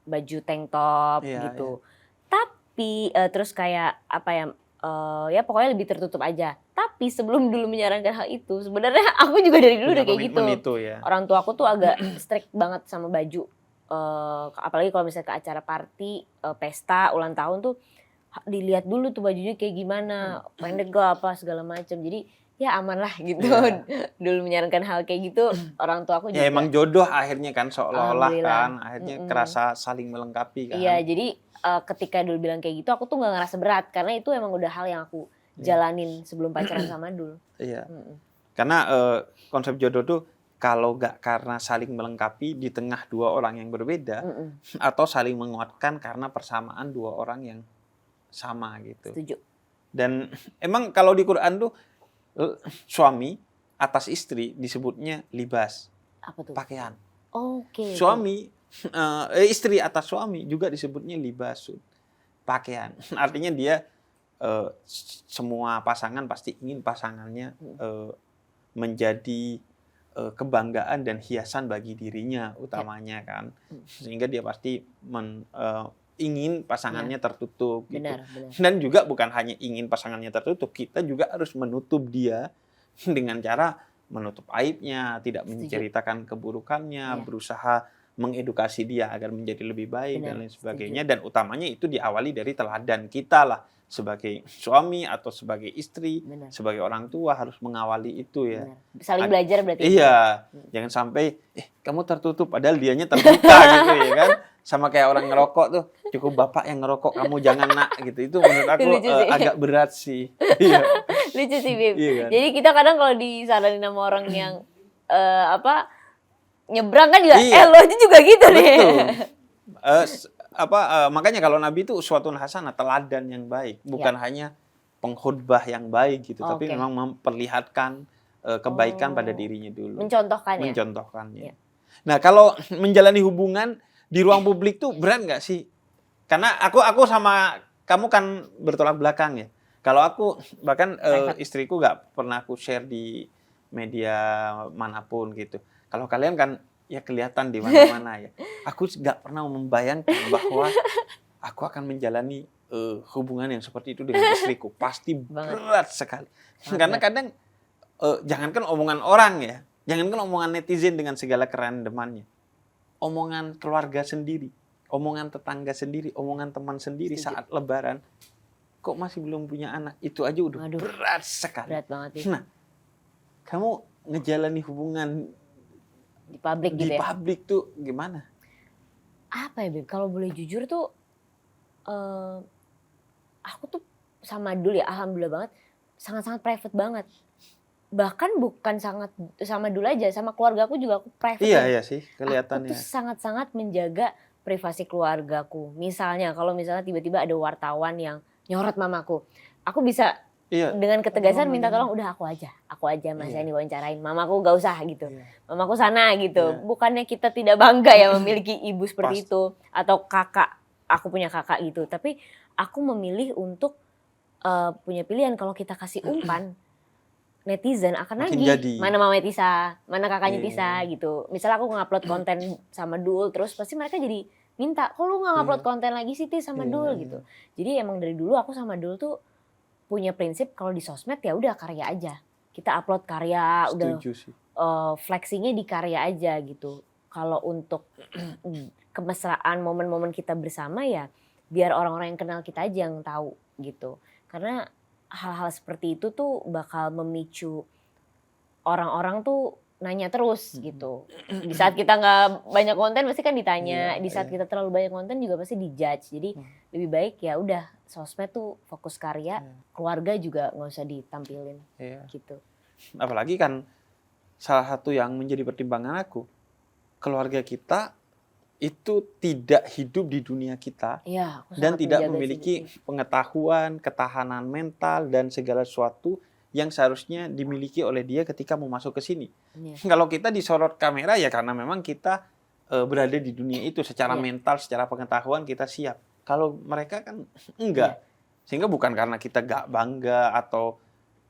S1: baju tank top gitu. Tapi terus kayak apa ya, ya pokoknya lebih tertutup aja. Tapi sebelum dulu menyarankan hal itu, sebenarnya aku juga dari dulu udah kayak gitu. Orang tua aku tuh agak strict banget sama baju. Apalagi kalau misalnya ke acara party, pesta, ulang tahun tuh dilihat dulu tuh bajunya kayak gimana, pendek gak apa segala macam. Jadi ya aman lah gitu.
S2: Iya.
S1: Dul menyarankan hal kayak gitu, orang tua aku juga.
S2: Ya emang jodoh akhirnya kan seolah-olah
S1: Alhamdulillah.
S2: kan, akhirnya kerasa saling melengkapi kan.
S1: Iya, jadi ketika Dul bilang kayak gitu, aku tuh nggak ngerasa berat karena itu emang udah hal yang aku jalanin sebelum pacaran sama Dul.
S2: Iya. Karena konsep jodoh tuh kalau nggak karena saling melengkapi di tengah dua orang yang berbeda, atau saling menguatkan karena persamaan dua orang yang sama gitu.
S1: Setuju.
S2: Dan emang kalau di Quran tuh suami atas istri disebutnya libas,
S1: Apa tuh?
S2: pakaian.
S1: Oke.
S2: Suami istri atas suami juga disebutnya libasun, pakaian. Artinya dia semua pasangan pasti ingin pasangannya menjadi kebanggaan dan hiasan bagi dirinya utamanya kan, sehingga dia pasti ingin pasangannya tertutup gitu.
S1: Benar.
S2: Dan juga bukan hanya ingin pasangannya tertutup, kita juga harus menutup dia dengan cara menutup aibnya, tidak menceritakan keburukannya, berusaha mengedukasi dia agar menjadi lebih baik dan lain sebagainya. Dan utamanya itu diawali dari teladan kita lah, sebagai suami atau sebagai istri, sebagai orang tua harus mengawali itu ya.
S1: Saling belajar berarti.
S2: Iya, jangan sampai kamu tertutup padahal dianya terbuka gitu ya kan. Sama kayak orang ngerokok tuh, cukup bapak yang ngerokok, kamu jangan nak gitu. Itu menurut aku agak berat sih. Iya.
S1: Lucu sih, Bib.
S2: Iya kan?
S1: Jadi kita kadang kalau disaranin sama orang yang nyebrang kan juga, lo aja juga gitu nih.
S2: Makanya kalau Nabi itu uswatun hasanah, teladan yang baik, bukan hanya pengkhotbah yang baik gitu, tapi memang memperlihatkan kebaikan pada dirinya dulu. Mencontohkannya. Nah, kalau menjalani hubungan di ruang publik tuh berat nggak sih? Karena aku sama kamu kan bertolak belakang ya. Kalau aku bahkan istriku nggak pernah aku share di media manapun gitu. Kalau kalian kan ya kelihatan di mana-mana ya. Aku nggak pernah membayangkan bahwa aku akan menjalani hubungan yang seperti itu dengan istriku. Pasti berat sekali. Karena kadang jangankan omongan orang ya, jangankan omongan netizen dengan segala kerandemannya, omongan keluarga sendiri, omongan tetangga sendiri, omongan teman sendiri saat Lebaran, kok masih belum punya anak, itu aja udah berat sekali.
S1: Berat banget ya.
S2: Nah, kamu ngejalani hubungan
S1: di publik gitu ya?
S2: Di publik tuh gimana?
S1: Apa ya, Beb? Kalau boleh jujur tuh, aku tuh sama Dul ya, alhamdulillah banget, sangat-sangat private banget. Bahkan bukan sangat sama Dul aja, sama keluarga aku juga aku private.
S2: Iya sih, kelihatannya.
S1: Aku tuh sangat-sangat menjaga privasi keluargaku. Misalnya, kalau misalnya tiba-tiba ada wartawan yang nyorot mamaku, aku bisa dengan ketegasan minta tolong, udah aku aja Mas Yani wawancarain, mamaku gak usah gitu, mamaku sana gitu. Bukannya kita tidak bangga ya memiliki ibu seperti itu, atau kakak, aku punya kakak gitu, tapi aku memilih untuk punya pilihan. Kalau kita kasih umpan, netizen akan nagih, mana mama Tisa, mana kakaknya Tisa gitu. Misalnya aku ngupload konten sama Dul, terus pasti mereka jadi minta, kok lu gak ngupload konten lagi sih Tis sama Dul gitu. Jadi emang dari dulu aku sama Dul tuh punya prinsip kalau di sosmed ya udah karya aja. Kita upload karya, udah flexingnya di karya aja gitu. Kalau untuk kemesraan, momen-momen kita bersama ya biar orang-orang yang kenal kita aja yang tahu gitu. Karena hal-hal seperti itu tuh bakal memicu orang-orang tuh nanya terus gitu. Di saat kita nggak banyak konten pasti kan ditanya. Di saat kita terlalu banyak konten juga pasti dijudge. Jadi lebih baik ya udah sosmed tuh fokus karya, keluarga juga nggak usah ditampilin gitu.
S2: Apalagi kan salah satu yang menjadi pertimbangan aku, keluarga kita itu tidak hidup di dunia kita dan tidak memiliki pengetahuan, ketahanan mental dan segala sesuatu yang seharusnya dimiliki oleh dia ketika mau masuk ke sini. Kalau kita disorot kamera ya karena memang kita berada di dunia itu secara mental, secara pengetahuan kita siap. Kalau mereka kan enggak. Sehingga bukan karena kita gak bangga atau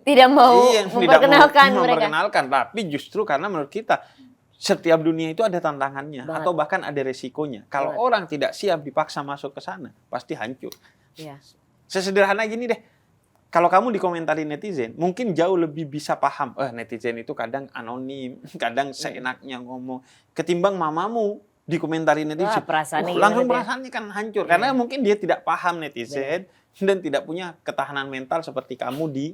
S1: tidak mau memperkenalkan,
S2: tapi justru karena menurut kita setiap dunia itu ada tantangannya atau bahkan ada resikonya. Kalau orang tidak siap dipaksa masuk ke sana, pasti hancur. Sesederhana gini deh, kalau kamu dikomentarin netizen, mungkin jauh lebih bisa paham. Netizen itu kadang anonim, kadang seenaknya ngomong. Ketimbang mamamu dikomentarin netizen, langsung perasaannya kan hancur. Karena mungkin dia tidak paham netizen dan tidak punya ketahanan mental seperti kamu di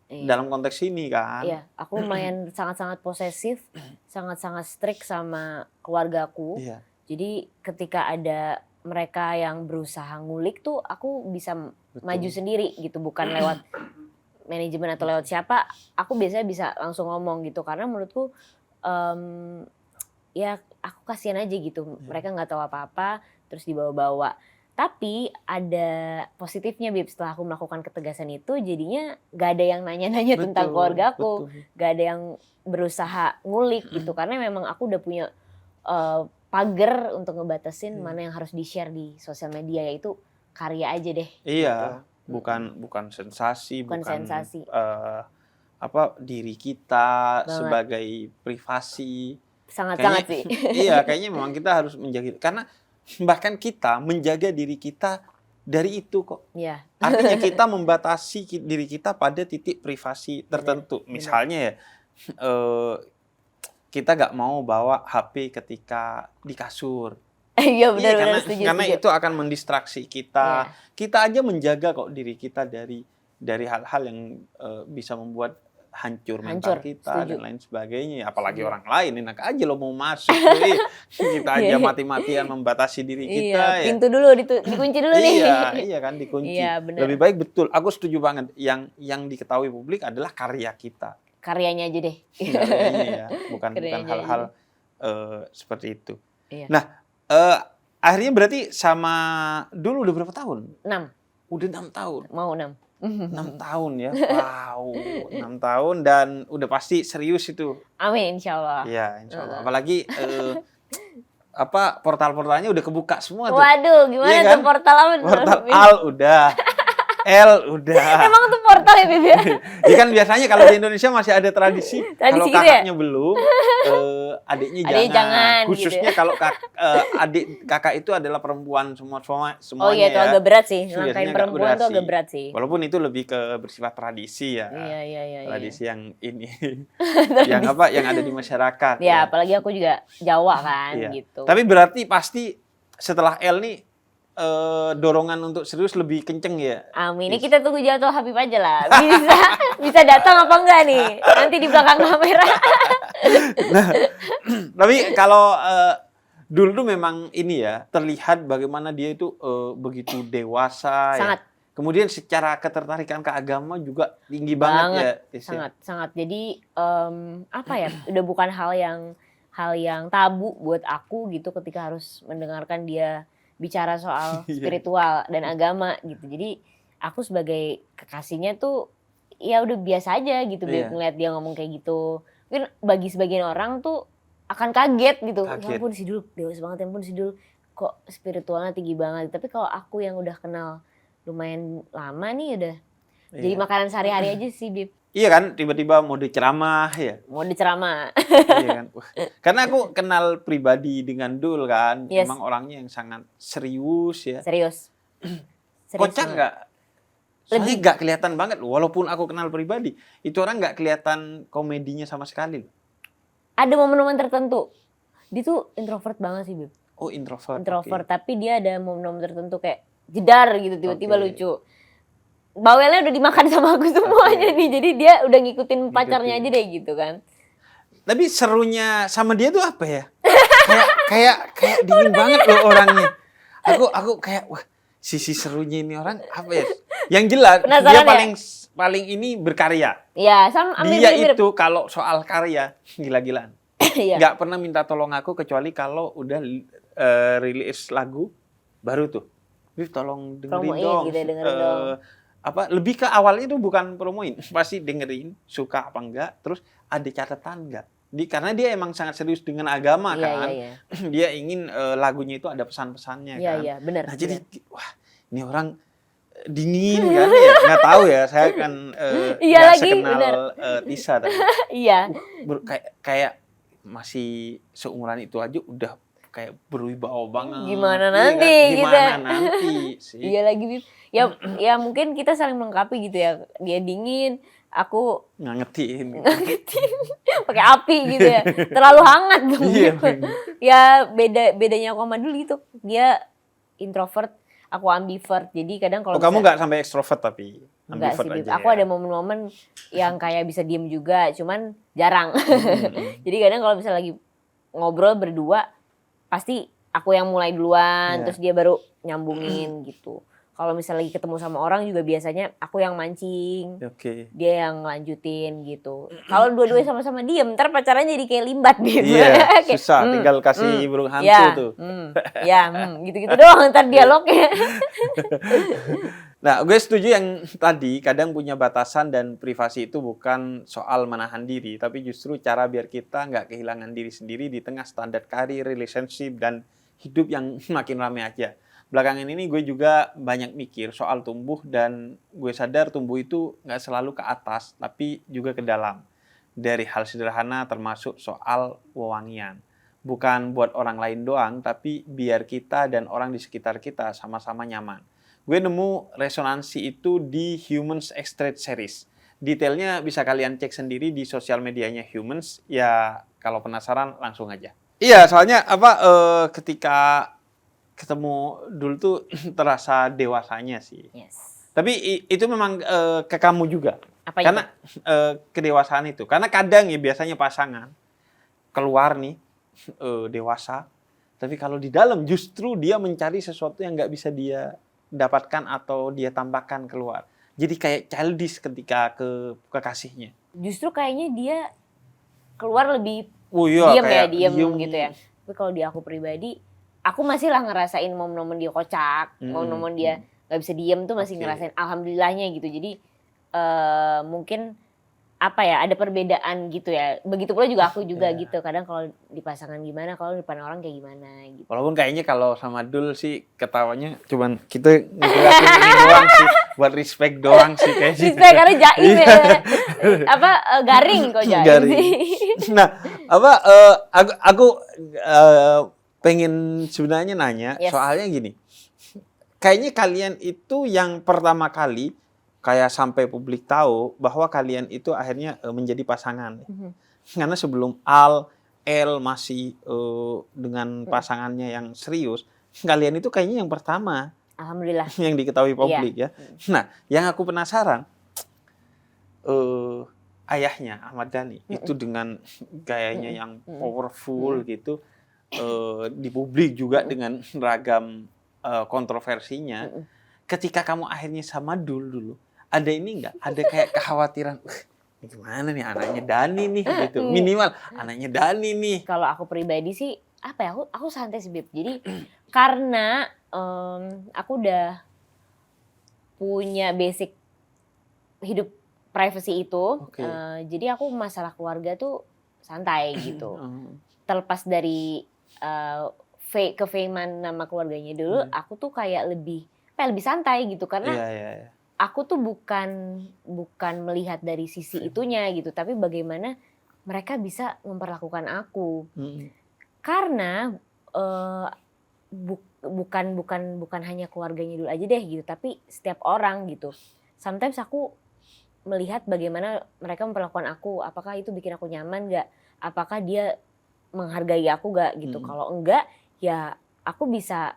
S2: dalam konteks ini kan.
S1: Iya, aku lumayan sangat-sangat posesif, sangat-sangat strict sama keluargaku.
S2: Iya.
S1: Jadi ketika ada mereka yang berusaha ngulik tuh aku bisa maju sendiri gitu, bukan lewat manajemen atau lewat siapa. Aku biasanya bisa langsung ngomong gitu, karena menurutku ya aku kasihan aja gitu. Mereka nggak tahu apa-apa terus dibawa-bawa. Tapi ada positifnya Bib, setelah aku melakukan ketegasan itu jadinya gak ada yang nanya-nanya tentang keluarga aku. Gak ada yang berusaha ngulik gitu, karena memang aku udah punya pagar untuk ngebatasin mana yang harus di-share di sosial media, yaitu karya aja deh.
S2: Iya,
S1: gitu.
S2: bukan sensasi, bukan
S1: sensasi.
S2: Diri kita
S1: Banget.
S2: sebagai privasi.
S1: Sangat-sangat sih.
S2: Iya, kayaknya memang kita harus menjaga, karena bahkan kita menjaga diri kita dari itu kok.
S1: Iya.
S2: Artinya kita membatasi diri kita pada titik privasi tertentu.
S1: Benar.
S2: Misalnya ya, kita nggak mau bawa HP ketika di kasur.
S1: Iya benar-benar setuju.
S2: Karena itu akan mendistraksi kita.
S1: Iya.
S2: Kita aja menjaga kok diri kita dari hal-hal yang bisa membuat hancur mental kita dan lain sebagainya. Apalagi orang lain, enak aja lo mau masuk. Kita aja mati-matian membatasi diri kita.
S1: Iya, pintu dulu dikunci dulu nih.
S2: Iya kan, dikunci.
S1: Iya, benar.
S2: Lebih baik, betul. Aku setuju banget. Yang diketahui publik adalah karya kita.
S1: Karyanya aja deh.
S2: Karyanya ya, bukan
S1: Karyanya
S2: hal-hal seperti itu.
S1: Iya.
S2: Nah, akhirnya berarti sama dulu udah berapa tahun?
S1: 6.
S2: Udah 6 tahun.
S1: Mau 6.
S2: 6 tahun ya. Wow, 6 tahun dan udah pasti serius itu.
S1: Amin, insyaallah.
S2: Iya, insyaallah. Apalagi portal-portalnya udah kebuka semua tuh.
S1: Waduh, gimana
S2: Iya
S1: tuh
S2: kan?
S1: portal apa?
S2: Portal Al udah. L udah.
S1: Emang tuh portal ya, Bib ya?
S2: Ya kan biasanya kalau di Indonesia masih ada tradisi kalau
S1: gitu
S2: kakaknya belum, adiknya jangan.
S1: gitu
S2: Khususnya
S1: ya?
S2: kalau kakak itu adalah perempuan semuanya.
S1: Oh iya, itu
S2: ya.
S1: agak berat sih.
S2: Biasanya
S1: Langkain
S2: agak
S1: perempuan
S2: berat
S1: tuh agak
S2: sih.
S1: berat sih.
S2: Walaupun itu lebih ke bersifat tradisi ya.
S1: Iya.
S2: Tradisi yang ini. yang ada di masyarakat.
S1: Ya, apalagi aku juga Jawa kan
S2: Iya.
S1: gitu.
S2: Tapi berarti pasti setelah L nih dorongan untuk serius lebih kenceng ya.
S1: Amin. Ini kita tunggu jadwal Habib aja lah. Bisa datang apa enggak nih? Nanti di belakang kamera.
S2: Nah, tapi kalau dulu tuh memang ini ya, terlihat bagaimana dia itu begitu dewasa.
S1: Sangat.
S2: Ya. Kemudian secara ketertarikan ke agama juga tinggi banget ya.
S1: Sangat. Jadi udah bukan hal yang tabu buat aku gitu ketika harus mendengarkan dia bicara soal spiritual dan agama gitu. Jadi aku sebagai kekasihnya tuh ya udah biasa aja gitu ngeliat dia ngomong kayak gitu. Mungkin bagi sebagian orang tuh akan kaget gitu. Ya ampun si Dul, dewasa banget, ya ampun si Dul, kok spiritualnya tinggi banget. Tapi kalau aku yang udah kenal lumayan lama nih udah jadi makanan sehari-hari aja sih, Bib.
S2: Iya kan, tiba-tiba mode ceramah ya.
S1: Mode ceramah.
S2: Iya kan. Karena aku kenal pribadi dengan Dul kan, emang orangnya yang sangat serius ya.
S1: Serius
S2: Kocak nggak? Soalnya nggak kelihatan banget loh. Walaupun aku kenal pribadi, itu orang nggak kelihatan komedinya sama sekali loh.
S1: Ada momen-momen tertentu. Dia tuh introvert banget sih, Bib.
S2: Oh, introvert.
S1: Tapi dia ada momen-momen tertentu kayak jedar gitu, tiba-tiba lucu. Bawelnya udah dimakan sama aku semuanya nih, jadi dia udah ngikutin pacarnya aja deh gitu kan.
S2: Tapi serunya sama dia tuh apa ya? kayak dingin banget loh orangnya. Aku kayak wah, sisi serunya ini orang apa ya? Yang jelas dia paling ini berkarya.
S1: Iya, sama
S2: dia itu kalau soal karya gila-gilaan. Nggak pernah minta tolong aku kecuali kalau udah rilis lagu baru tuh. Wih, tolong dengerin dong.
S1: Gitu, dengerin dong.
S2: Lebih ke awalnya itu bukan promoin, pasti dengerin suka apa enggak, terus ada catatan enggak. Karena dia emang sangat serius dengan agama kan. Iya. Dia ingin lagunya itu ada pesan-pesannya kan.
S1: Iya, benar.
S2: Nah, jadi wah, ini orang dingin kan ya. Nggak tahu ya, saya kan nggak sekenal Tisa tadi.
S1: Iya.
S2: Kayak masih seumuran itu aja udah kayak berwibawa banget.
S1: Gimana nanti
S2: sih.
S1: Iya lagi, Bib. Ya mungkin kita saling melengkapi gitu ya. Dia dingin, aku
S2: ngangetin.
S1: Pakai api gitu ya. Terlalu hangat dong.
S2: Iya.
S1: Ya bedanya aku sama dulu gitu. Dia introvert, aku ambivert. Jadi kadang kalau
S2: kamu nggak sampai ekstrovert tapi
S1: Enggak sih,
S2: Ambivert
S1: Bib.
S2: aja
S1: Aku
S2: ya.
S1: ada momen-momen yang kayak bisa diem juga, cuman jarang. Jadi kadang kalau misalnya lagi ngobrol berdua, pasti aku yang mulai duluan,
S2: Iya.
S1: terus dia baru nyambungin gitu. Kalau misalnya lagi ketemu sama orang juga biasanya aku yang mancing,
S2: Oke.
S1: dia yang lanjutin gitu. Kalau dua-duanya sama-sama diem, ntar pacarannya jadi kayak limbat Bib.
S2: Iya,
S1: Kayak,
S2: susah. Tinggal kasih burung hantu
S1: ya,
S2: tuh.
S1: gitu-gitu doang ntar dialognya.
S2: Nah, gue setuju yang tadi, kadang punya batasan dan privasi itu bukan soal menahan diri, tapi justru cara biar kita nggak kehilangan diri sendiri di tengah standar karir, relationship, dan hidup yang makin ramai aja. Belakangan ini gue juga banyak mikir soal tumbuh, dan gue sadar tumbuh itu nggak selalu ke atas, tapi juga ke dalam. Dari hal sederhana termasuk soal wewangian. Bukan buat orang lain doang, tapi biar kita dan orang di sekitar kita sama-sama nyaman. Gue nemu resonansi itu di Humans Extract Series. Detailnya bisa kalian cek sendiri di sosial medianya Humans. Ya kalau penasaran langsung aja. Iya, soalnya ketika ketemu dulu tuh terasa dewasanya sih.
S1: Yes.
S2: Tapi itu memang ke kamu juga.
S1: Apa
S2: Karena kedewasaan itu. Karena kadang ya biasanya pasangan keluar nih dewasa. Tapi kalau di dalam justru dia mencari sesuatu yang nggak bisa dia dapatkan atau dia tambahkan keluar. Jadi kayak childish ketika ke kekasihnya.
S1: Justru kayaknya dia keluar lebih
S2: Iya,
S1: diem gitu ya. Tapi kalau di aku pribadi, aku masih lah ngerasain momen-momen dia kocak, momen-momen dia nggak bisa diem tuh masih ngerasain alhamdulillahnya gitu. Jadi mungkin apa ya, ada perbedaan gitu ya. Begitu pula juga aku juga gitu. Kadang kalau di pasangan gimana, kalau di depan orang kayak gimana gitu.
S2: Walaupun kayaknya kalau sama Dul sih ketawanya cuman kita ngeliatin ini doang sih, buat respect doang sih kayaknya.
S1: Respect karena jaim ya. Garing kok jaim sih.
S2: Nah, aku pengen sebenarnya nanya, soalnya gini. Kayaknya kalian itu yang pertama kali kayak sampai publik tahu bahwa kalian itu akhirnya menjadi pasangan. Karena sebelum El masih dengan pasangannya yang serius, kalian itu kayaknya yang pertama.
S1: Alhamdulillah.
S2: Yang diketahui publik ya. Nah, yang aku penasaran, ayahnya Ahmad Dhani itu dengan gayanya yang powerful gitu, di publik juga dengan ragam kontroversinya. Ketika kamu akhirnya sama dulu, ada ini enggak? Ada kayak kekhawatiran, gimana nih anaknya Dhani nih gitu. Minimal anaknya Dhani nih.
S1: Kalau aku pribadi sih apa ya? Aku santai sih, Bib. Jadi karena aku udah punya basic hidup privacy itu. Jadi aku masalah keluarga tuh santai gitu. Terlepas dari kefeman nama keluarganya dulu, aku tuh kayak lebih santai gitu karena aku tuh bukan melihat dari sisi itunya gitu, tapi bagaimana mereka bisa memperlakukan aku. Karena bukan hanya keluarganya dulu aja deh gitu, tapi setiap orang gitu. Sometimes aku melihat bagaimana mereka memperlakukan aku, apakah itu bikin aku nyaman nggak? Apakah dia menghargai aku nggak gitu? Kalau enggak, ya aku bisa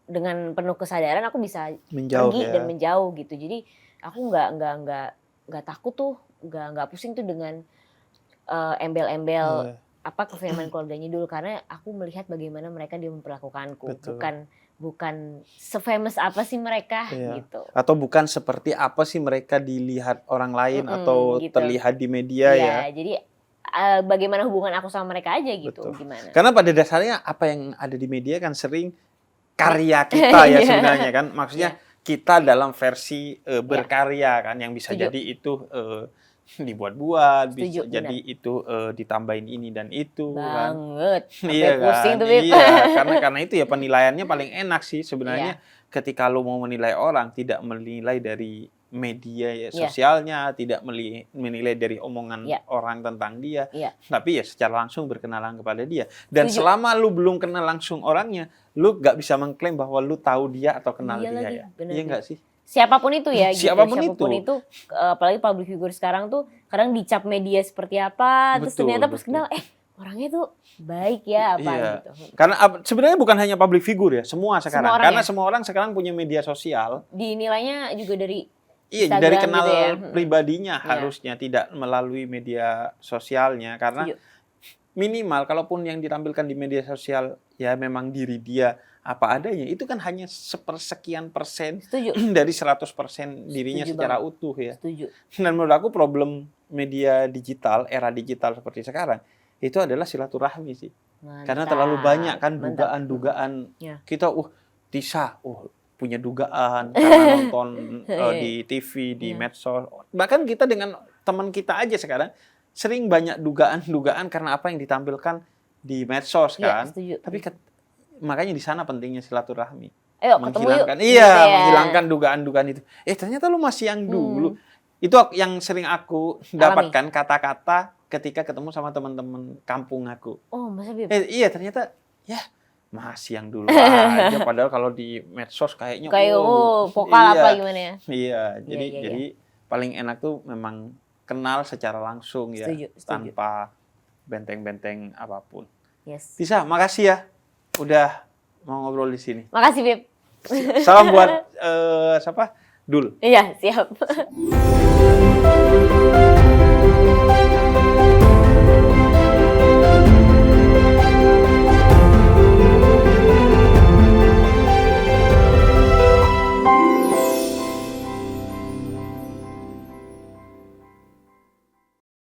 S1: dengan penuh kesadaran aku bisa pergi dan menjauh gitu. Jadi aku nggak takut tuh, nggak pusing tuh dengan embel-embel kefeman keluarganya dulu, karena aku melihat bagaimana mereka dia memperlakukanku. Bukan se-famous apa sih mereka gitu.
S2: Atau bukan seperti apa sih mereka dilihat orang lain atau gitu. Terlihat di media ya.
S1: Jadi bagaimana hubungan aku sama mereka aja gitu. Gimana?
S2: Karena pada dasarnya apa yang ada di media kan sering karya kita ya sebenarnya kan. Maksudnya kita dalam versi berkarya kan, yang bisa jadi itu dibuat-buat, bisa jadi itu ditambahin ini dan itu
S1: banget.
S2: Kan. Iya
S1: pusing
S2: kan.
S1: Tuh,
S2: Karena itu ya penilaiannya paling enak sih sebenarnya. Ketika lo mau menilai orang, tidak menilai dari media sosialnya, tidak menilai dari omongan orang tentang dia, tapi ya secara langsung berkenalan kepada dia. Dan selama lu belum kenal langsung orangnya, lu gak bisa mengklaim bahwa lu tahu dia atau kenal dia ya. Iya nggak sih?
S1: Siapapun itu ya, gitu.
S2: Siapapun
S1: itu, apalagi public figure sekarang tuh kadang dicap media seperti apa, terus ternyata pas kenal, orangnya tuh baik ya gitu.
S2: Karena sebenarnya bukan hanya public figure ya, semua sekarang. Karena semua orang sekarang punya media sosial.
S1: Dinilainya juga dari
S2: Iya,
S1: Instagram
S2: dari kenal
S1: gitu ya.
S2: pribadinya
S1: Iya.
S2: harusnya, tidak melalui media sosialnya. Karena
S1: Setuju.
S2: minimal kalaupun yang ditampilkan di media sosial ya memang diri dia apa adanya, itu kan hanya sepersekian persen
S1: Setuju.
S2: dari 100% dirinya
S1: Setuju
S2: secara
S1: banget.
S2: utuh ya.
S1: Setuju.
S2: Dan menurut aku problem media digital, era digital seperti sekarang, itu adalah silaturahmi sih. Karena terlalu banyak kan
S1: Mantap.
S2: dugaan-dugaan.
S1: Ya.
S2: Kita, Tisa, punya dugaan karena nonton
S1: Iya.
S2: di TV, di
S1: Iya.
S2: medsos. Bahkan kita dengan teman kita aja sekarang sering banyak dugaan-dugaan karena apa yang ditampilkan di medsos
S1: Iya,
S2: kan.
S1: setuju.
S2: Tapi makanya di sana pentingnya silaturahmi.
S1: Ayo ketemu yuk.
S2: Menghilangkan,
S1: Gitu ya.
S2: menghilangkan dugaan-dugaan itu. Ternyata lu masih yang dulu. Itu yang sering aku dapatkan kata-kata ketika ketemu sama teman-teman kampung aku.
S1: Oh, masa Bib?
S2: Iya, ternyata ya masih yang dulu aja. Padahal kalau di medsos kayaknya
S1: Kayak vokal apa gimana ya?
S2: Iya, jadi
S1: Iya.
S2: jadi paling enak tuh memang kenal secara langsung ya,
S1: Setuju.
S2: tanpa benteng-benteng apapun.
S1: Yes.
S2: Tisa, makasih ya udah mau ngobrol di sini.
S1: Makasih Bib.
S2: Salam buat siapa? Dul.
S1: Iya, siap.